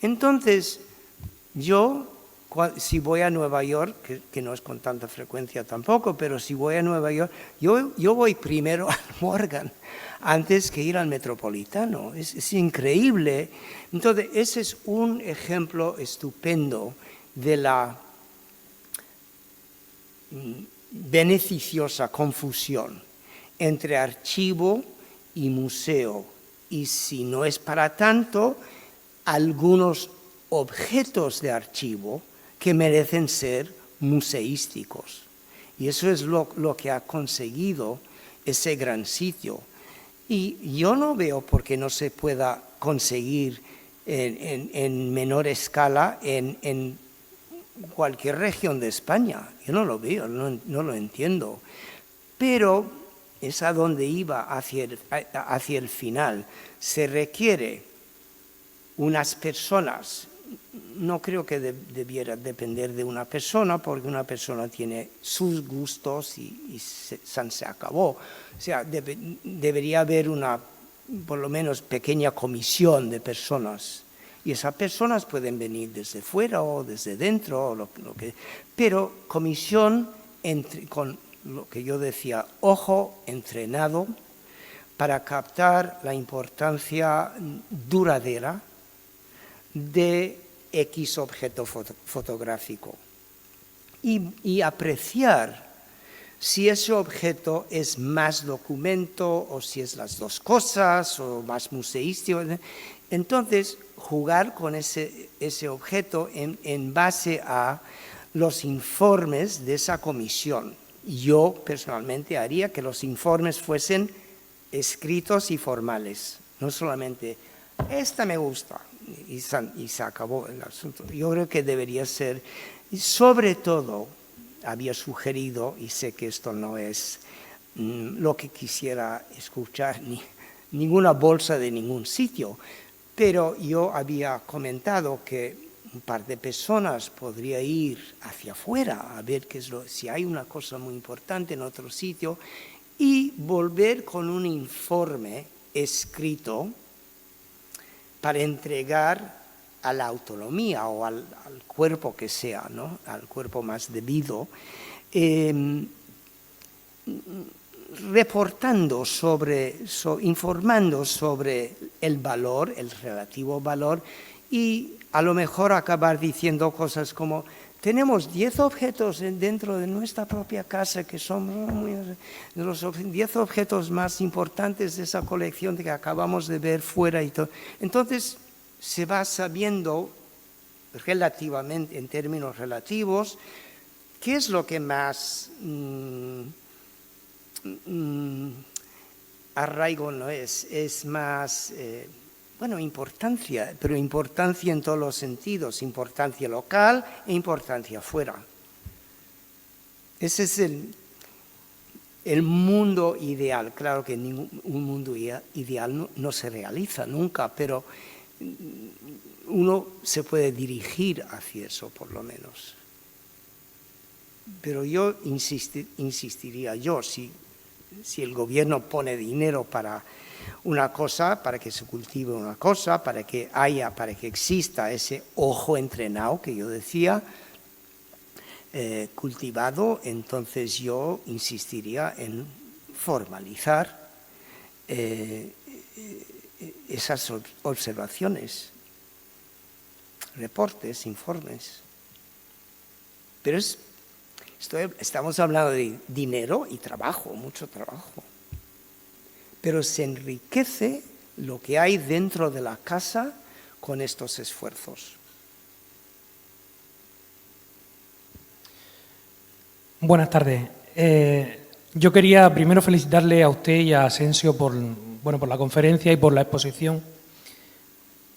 Entonces, yo, si voy a Nueva York, que no es con tanta frecuencia tampoco, pero si voy a Nueva York, yo voy primero al Morgan antes que ir al Metropolitano. Es increíble. Entonces, ese es un ejemplo estupendo de la beneficiosa confusión entre archivo y museo. Y si no es para tanto, algunos objetos de archivo que merecen ser museísticos. Y eso es lo que ha conseguido ese gran sitio. Y yo no veo por qué no se pueda conseguir en menor escala en cualquier región de España. Yo no lo veo, no lo entiendo. Pero es a donde iba hacia el final. Se requiere unas personas. No creo que debiera depender de una persona, porque una persona tiene sus gustos y se acabó. O sea, debería haber una, por lo menos, pequeña comisión de personas. Y esas personas pueden venir desde fuera o desde dentro, o pero comisión con lo que yo decía, ojo entrenado para captar la importancia duradera de X objeto fotográfico y apreciar si ese objeto es más documento o si es las dos cosas o más museístico. Entonces, jugar con ese objeto en base a los informes de esa comisión. Yo personalmente haría que los informes fuesen escritos y formales, no solamente, esta me gusta, y se acabó el asunto. Yo creo que debería ser, y sobre todo, había sugerido, y sé que esto no es lo que quisiera escuchar, ninguna bolsa de ningún sitio, pero yo había comentado que un par de personas podría ir hacia afuera a ver si hay una cosa muy importante en otro sitio y volver con un informe escrito para entregar a la autonomía o al cuerpo que sea, ¿no? Al cuerpo más debido, reportando informando sobre el valor, el relativo valor, y a lo mejor acabar diciendo cosas como: tenemos 10 objetos dentro de nuestra propia casa que son los 10 objetos más importantes de esa colección que acabamos de ver fuera y todo. Entonces se va sabiendo relativamente, en términos relativos, qué es lo que más arraigo no es más, bueno, importancia, pero importancia en todos los sentidos, importancia local e importancia fuera. Ese es el mundo ideal. Claro que un mundo ideal no se realiza nunca, pero uno se puede dirigir hacia eso, por lo menos. Pero yo insistiría, si el gobierno pone dinero para una cosa, para que se cultive una cosa, para que exista ese ojo entrenado que yo decía, cultivado, entonces yo insistiría en formalizar esas observaciones, reportes, informes. Pero estamos hablando de dinero y trabajo, mucho trabajo. Pero se enriquece lo que hay dentro de la casa con estos esfuerzos. Buenas tardes. Yo quería primero felicitarle a usted y a Asensio por la conferencia y por la exposición.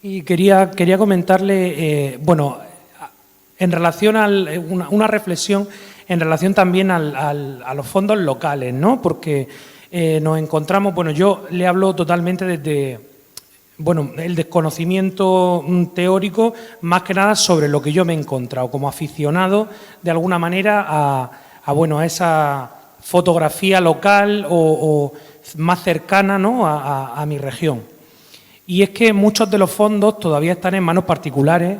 Y quería comentarle, en relación a una reflexión en relación también a los fondos locales, ¿no? Porque nos encontramos, yo le hablo totalmente desde, el desconocimiento teórico, más que nada sobre lo que yo me he encontrado como aficionado, de alguna manera, a esa fotografía local o más cercana, ¿no?, a mi región. Y es que muchos de los fondos todavía están en manos particulares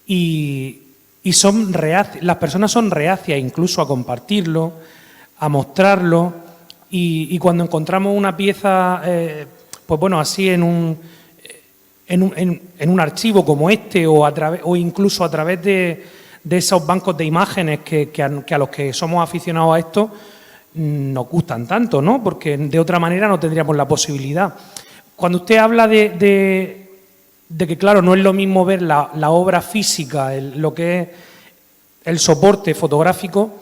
y son reacias, las personas son reacias incluso a compartirlo, a mostrarlo, y cuando encontramos una pieza, así en un archivo como este o incluso a través de esos bancos de imágenes que a los que somos aficionados a esto nos gustan tanto, ¿no? Porque de otra manera no tendríamos la posibilidad. Cuando usted habla de que, claro, no es lo mismo ver la obra física, lo que es el soporte fotográfico,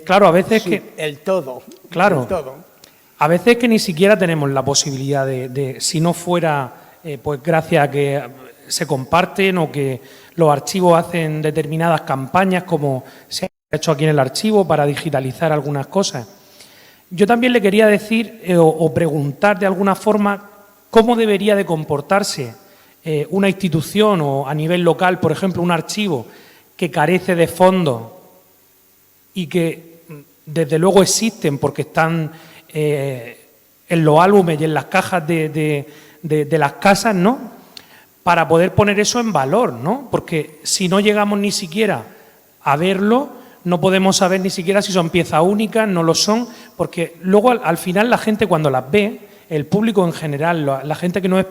claro, a veces sí, que... el todo. Claro, el todo. A veces que ni siquiera tenemos la posibilidad si no fuera, gracias a que se comparten o que los archivos hacen determinadas campañas, como se ha hecho aquí en el archivo, para digitalizar algunas cosas. Yo también le quería decir o preguntar de alguna forma cómo debería de comportarse una institución o a nivel local, por ejemplo, un archivo que carece de fondos y que desde luego existen porque están en los álbumes y en las cajas de las casas, ¿no?, para poder poner eso en valor, ¿no? Porque si no llegamos ni siquiera a verlo, no podemos saber ni siquiera si son piezas únicas, no lo son, porque luego al final la gente cuando las ve, el público en general, la gente que no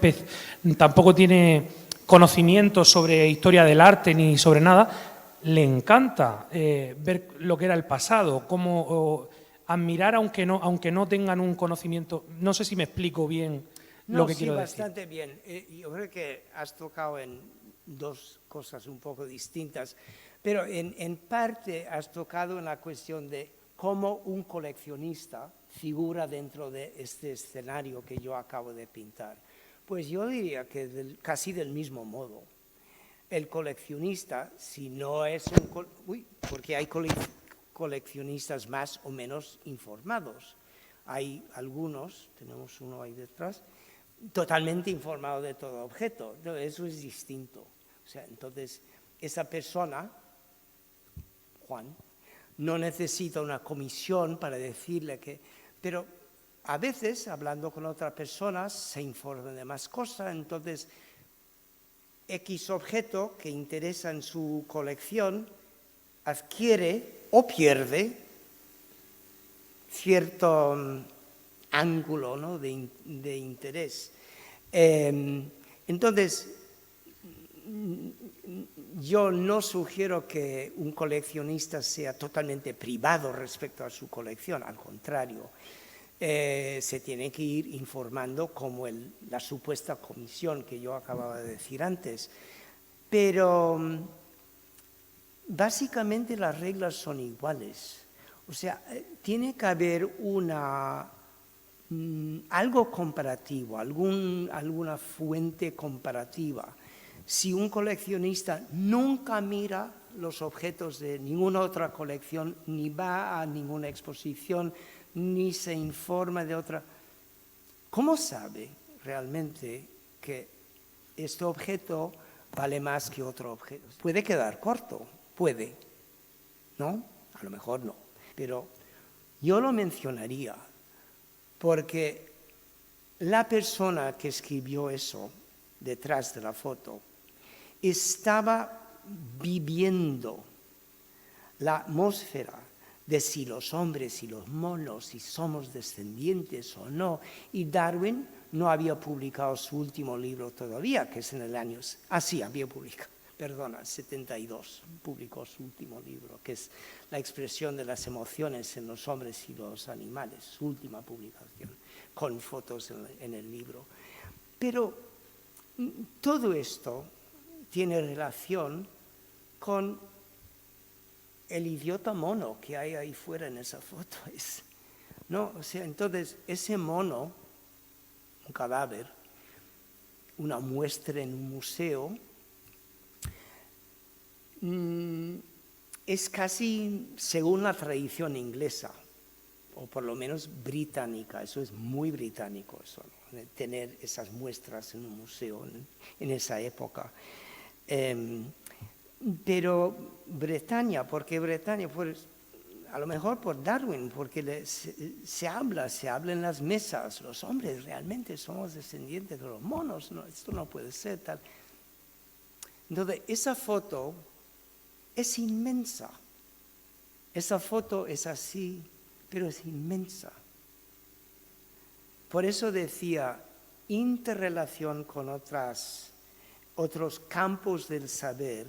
tampoco tiene conocimiento sobre historia del arte ni sobre nada, le encanta ver lo que era el pasado, admirar aunque no tengan un conocimiento. No sé si me explico bien lo que quiero decir. Bastante bien. Yo creo que has tocado en dos cosas un poco distintas, pero en parte has tocado en la cuestión de cómo un coleccionista figura dentro de este escenario que yo acabo de pintar. Pues yo diría que casi del mismo modo. El coleccionista, si no es porque hay coleccionistas más o menos informados. Hay algunos, tenemos uno ahí detrás, totalmente informado de todo objeto. Eso es distinto. O sea, entonces, esa persona, Juan, no necesita una comisión para decirle que... Pero a veces, hablando con otras personas, se informa de más cosas, entonces X objeto que interesa en su colección adquiere o pierde cierto ángulo, ¿no?, de interés. Entonces, yo no sugiero que un coleccionista sea totalmente privado respecto a su colección, al contrario. Se tiene que ir informando como la supuesta comisión que yo acababa de decir antes. Pero básicamente las reglas son iguales. O sea, tiene que haber una algo comparativo, alguna fuente comparativa. Si un coleccionista nunca mira los objetos de ninguna otra colección, ni va a ninguna exposición, ni se informa de otra, ¿cómo sabe realmente que este objeto vale más que otro objeto? Puede quedar corto, puede, ¿no? A lo mejor no, pero yo lo mencionaría porque la persona que escribió eso detrás de la foto estaba viviendo la atmósfera de si los hombres y los monos, si somos descendientes o no. Y Darwin no había publicado su último libro todavía, que es en el año... sí, había publicado, 72, publicó su último libro, que es La expresión de las emociones en los hombres y los animales, su última publicación, con fotos en el libro. Pero todo esto tiene relación con el idiota mono que hay ahí fuera en esa foto. ¿No? O sea, entonces, ese mono, un cadáver, una muestra en un museo, es casi según la tradición inglesa, o por lo menos británica. Eso es muy británico, eso, ¿no? Tener esas muestras en un museo en esa época. Pero Bretaña, ¿por qué Bretaña? Pues a lo mejor por Darwin, porque se habla en las mesas, los hombres realmente somos descendientes de los monos, no, esto no puede ser tal. Entonces, esa foto es inmensa, esa foto es así, pero es inmensa. Por eso decía, interrelación con otros campos del saber,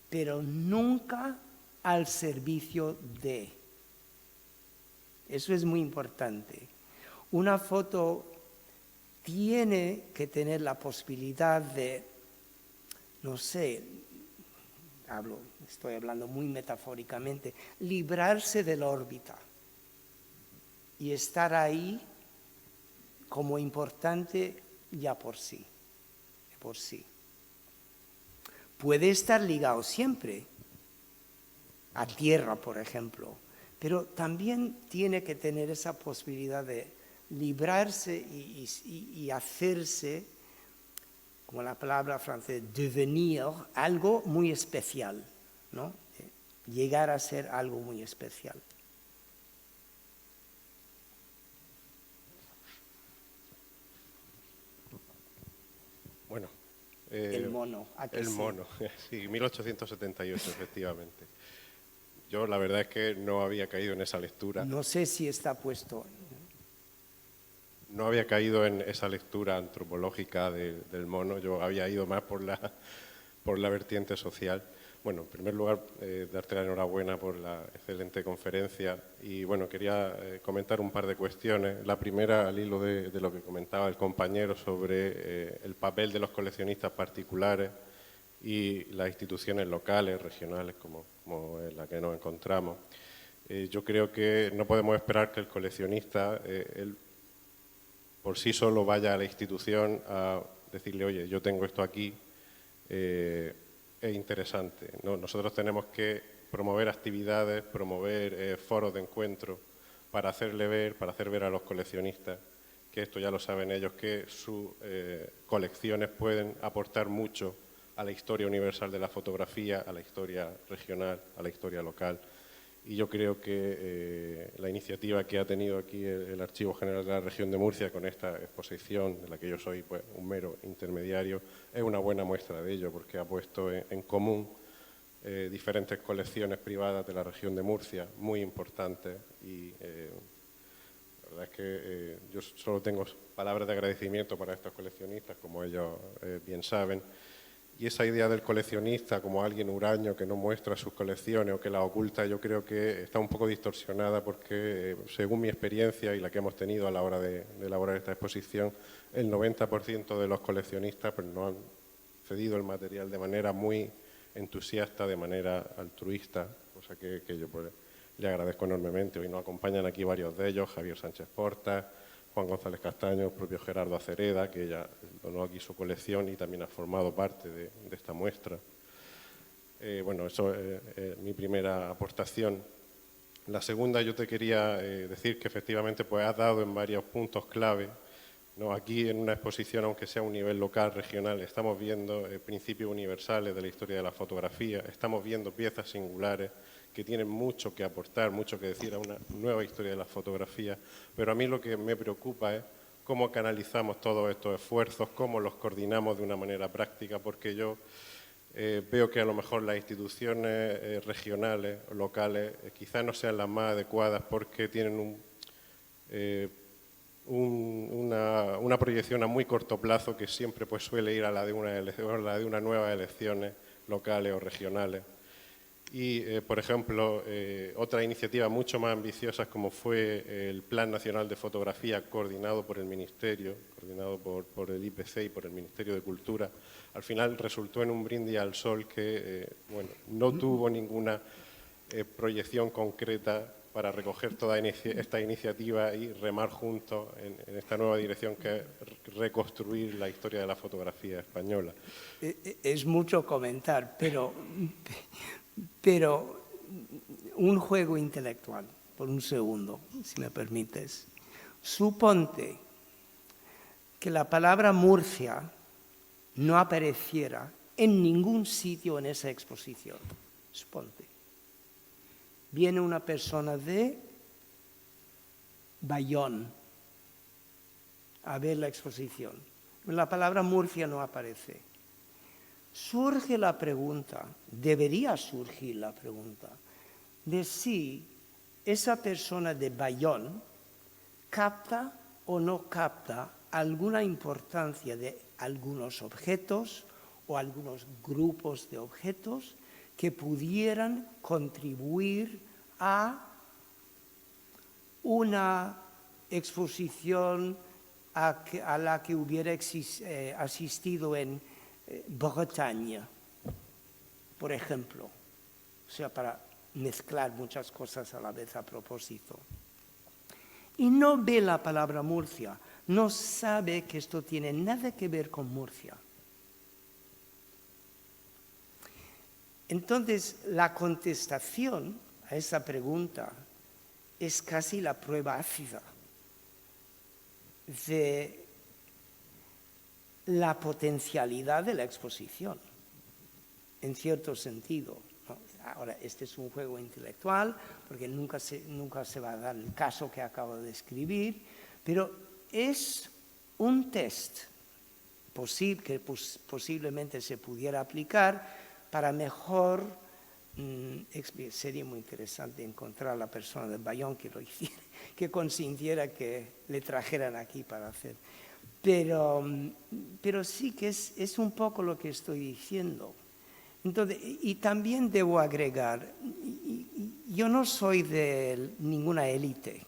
pero nunca al servicio de. Eso es muy importante. Una foto tiene que tener la posibilidad de, no sé, estoy hablando muy metafóricamente, librarse de la órbita y estar ahí como importante ya por sí. Puede estar ligado siempre a tierra, por ejemplo, pero también tiene que tener esa posibilidad de librarse y hacerse, como la palabra francesa, devenir, algo muy especial, ¿no? Llegar a ser algo muy especial. Bueno. El mono. El mono, sí, 1878, efectivamente. Yo la verdad es que no había caído en esa lectura. No sé si está puesto. No había caído en esa lectura antropológica del mono, yo había ido más por la vertiente social. Bueno, en primer lugar, darte la enhorabuena por la excelente conferencia y bueno, quería comentar un par de cuestiones. La primera, al hilo de lo que comentaba el compañero sobre el papel de los coleccionistas particulares y las instituciones locales, regionales, como en la que nos encontramos. Yo creo que no podemos esperar que el coleccionista, él por sí solo vaya a la institución a decirle, oye, yo tengo esto aquí, es interesante, ¿no? Nosotros tenemos que promover actividades, promover foros de encuentro para hacer ver a los coleccionistas que esto ya lo saben ellos, que sus colecciones pueden aportar mucho a la historia universal de la fotografía, a la historia regional, a la historia local. Y yo creo que la iniciativa que ha tenido aquí el Archivo General de la Región de Murcia con esta exposición, de la que yo soy pues, un mero intermediario, es una buena muestra de ello, porque ha puesto en común diferentes colecciones privadas de la Región de Murcia, muy importantes, y la verdad es que yo solo tengo palabras de agradecimiento para estos coleccionistas, como ellos bien saben. Y esa idea del coleccionista como alguien huraño que no muestra sus colecciones o que las oculta, yo creo que está un poco distorsionada porque, según mi experiencia y la que hemos tenido a la hora de elaborar esta exposición, el 90% de los coleccionistas pues, nos han cedido el material de manera muy entusiasta, de manera altruista, cosa que yo pues, le agradezco enormemente. Hoy nos acompañan aquí varios de ellos, Javier Sánchez Portas, Juan González Castaño, el propio Gerardo Acereda, que ya donó aquí su colección y también ha formado parte de esta muestra. Bueno, eso es mi primera aportación. La segunda, yo te quería decir que efectivamente pues has dado en varios puntos clave, ¿no? Aquí en una exposición, aunque sea a un nivel local, regional, estamos viendo principios universales de la historia de la fotografía, estamos viendo piezas singulares que tienen mucho que aportar, mucho que decir a una nueva historia de la fotografía, pero a mí lo que me preocupa es cómo canalizamos todos estos esfuerzos, cómo los coordinamos de una manera práctica, porque yo veo que a lo mejor las instituciones regionales o locales quizás no sean las más adecuadas porque tienen una proyección a muy corto plazo que siempre pues, suele ir a la de unas nuevas elecciones locales o regionales. Y, por ejemplo, otra iniciativa mucho más ambiciosa como fue el Plan Nacional de Fotografía coordinado por el Ministerio, coordinado por el IPC y por el Ministerio de Cultura, al final resultó en un brindis al sol que bueno, no tuvo ninguna proyección concreta para recoger toda esta iniciativa y remar juntos en esta nueva dirección que es reconstruir la historia de la fotografía española. Es mucho comentar, pero un juego intelectual, por un segundo, si me permites. Suponte que la palabra Murcia no apareciera en ningún sitio en esa exposición. Suponte. Viene una persona de Bayón a ver la exposición. La palabra Murcia no aparece. Surge la pregunta, debería surgir la pregunta, de si esa persona de Bayón capta o no capta alguna importancia de algunos objetos o algunos grupos de objetos que pudieran contribuir a una exposición a la que hubiera asistido en Bretaña, por ejemplo. O sea, para mezclar muchas cosas a la vez a propósito. Y no ve la palabra Murcia, no sabe que esto tiene nada que ver con Murcia. Entonces, la contestación a esa pregunta es casi la prueba ácida de la potencialidad de la exposición, en cierto sentido. Ahora, este es un juego intelectual, porque nunca se va a dar el caso que acabo de describir, pero es un test que posiblemente se pudiera aplicar para mejor, sería muy interesante encontrar a la persona de Bayón que lo hiciera, que consintiera que le trajeran aquí para hacer. Pero sí que es un poco lo que estoy diciendo. Entonces, y también debo agregar, yo no soy de ninguna élite.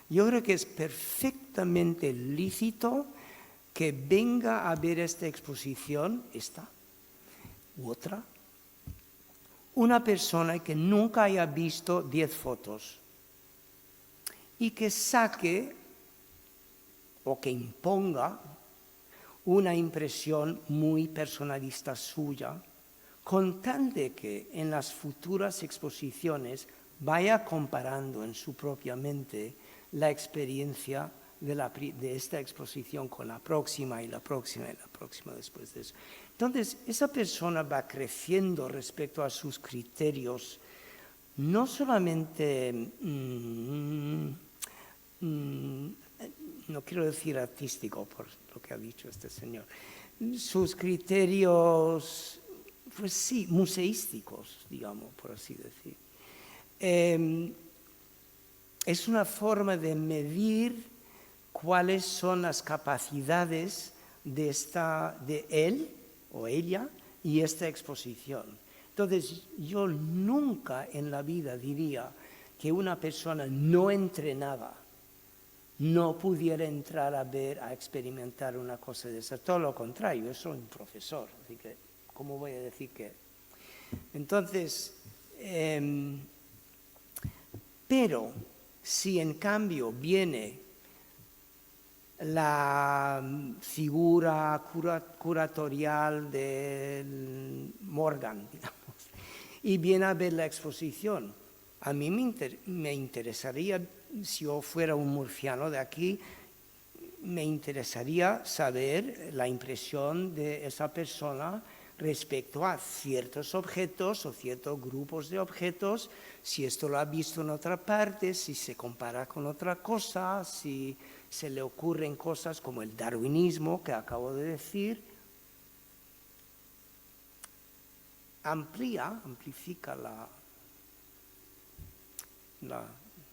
Yo creo que es perfectamente lícito que venga a ver esta exposición, esta u otra, una persona que nunca haya visto 10 fotos y que saque o que imponga una impresión muy personalista suya, con tal de que en las futuras exposiciones vaya comparando en su propia mente la experiencia de esta exposición con la próxima y la próxima y la próxima después de eso. Entonces, esa persona va creciendo respecto a sus criterios, no solamente, no quiero decir artístico por lo que ha dicho este señor, sus criterios, pues sí, museísticos, digamos, por así decir. Es una forma de medir cuáles son las capacidades de él o ella y esta exposición. Entonces, yo nunca en la vida diría que una persona no entrenada no pudiera entrar a experimentar una cosa de esa. Todo lo contrario, yo soy un profesor, así que, ¿cómo voy a decir que? Entonces, pero si en cambio viene la figura curatorial de Morgan, digamos, y viene a ver la exposición. A mí me interesaría, si yo fuera un murciano de aquí, me interesaría saber la impresión de esa persona respecto a ciertos objetos o ciertos grupos de objetos, si esto lo ha visto en otra parte, si se compara con otra cosa, si se le ocurren cosas como el darwinismo que acabo de decir. Amplifica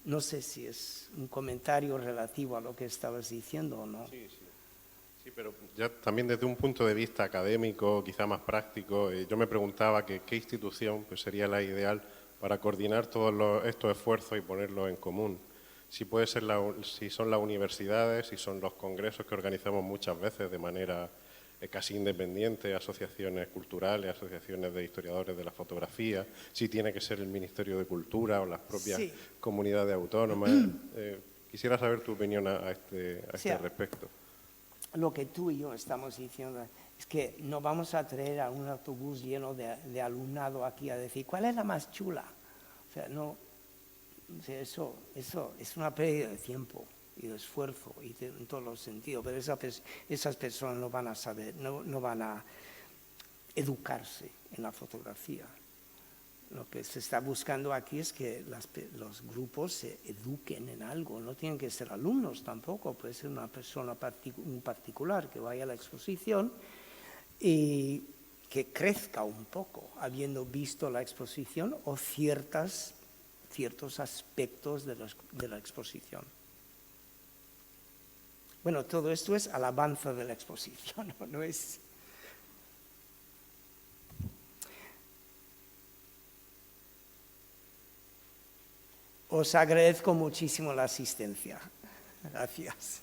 no sé si es un comentario relativo a lo que estabas diciendo o no. Sí, pero ya también desde un punto de vista académico, quizá más práctico, yo me preguntaba qué institución pues, sería la ideal para coordinar todos estos esfuerzos y ponerlos en común. Si puede ser si son las universidades, si son los congresos que organizamos muchas veces de manera casi independiente, asociaciones culturales, asociaciones de historiadores de la fotografía, si tiene que ser el Ministerio de Cultura o las propias comunidades autónomas. Quisiera saber tu opinión a este respecto. Lo que tú y yo estamos diciendo es que no vamos a traer a un autobús lleno de alumnado aquí a decir ¿cuál es la más chula? O sea, no, o sea, eso es una pérdida de tiempo y de esfuerzo y en todos los sentidos, pero esas personas no van a saber, no van a educarse en la fotografía. Lo que se está buscando aquí es que los grupos se eduquen en algo, no tienen que ser alumnos tampoco, puede ser una persona un particular que vaya a la exposición y que crezca un poco habiendo visto la exposición o ciertos aspectos de la exposición. Bueno, todo esto es alabanza de la exposición, no es... Os agradezco muchísimo la asistencia. Gracias.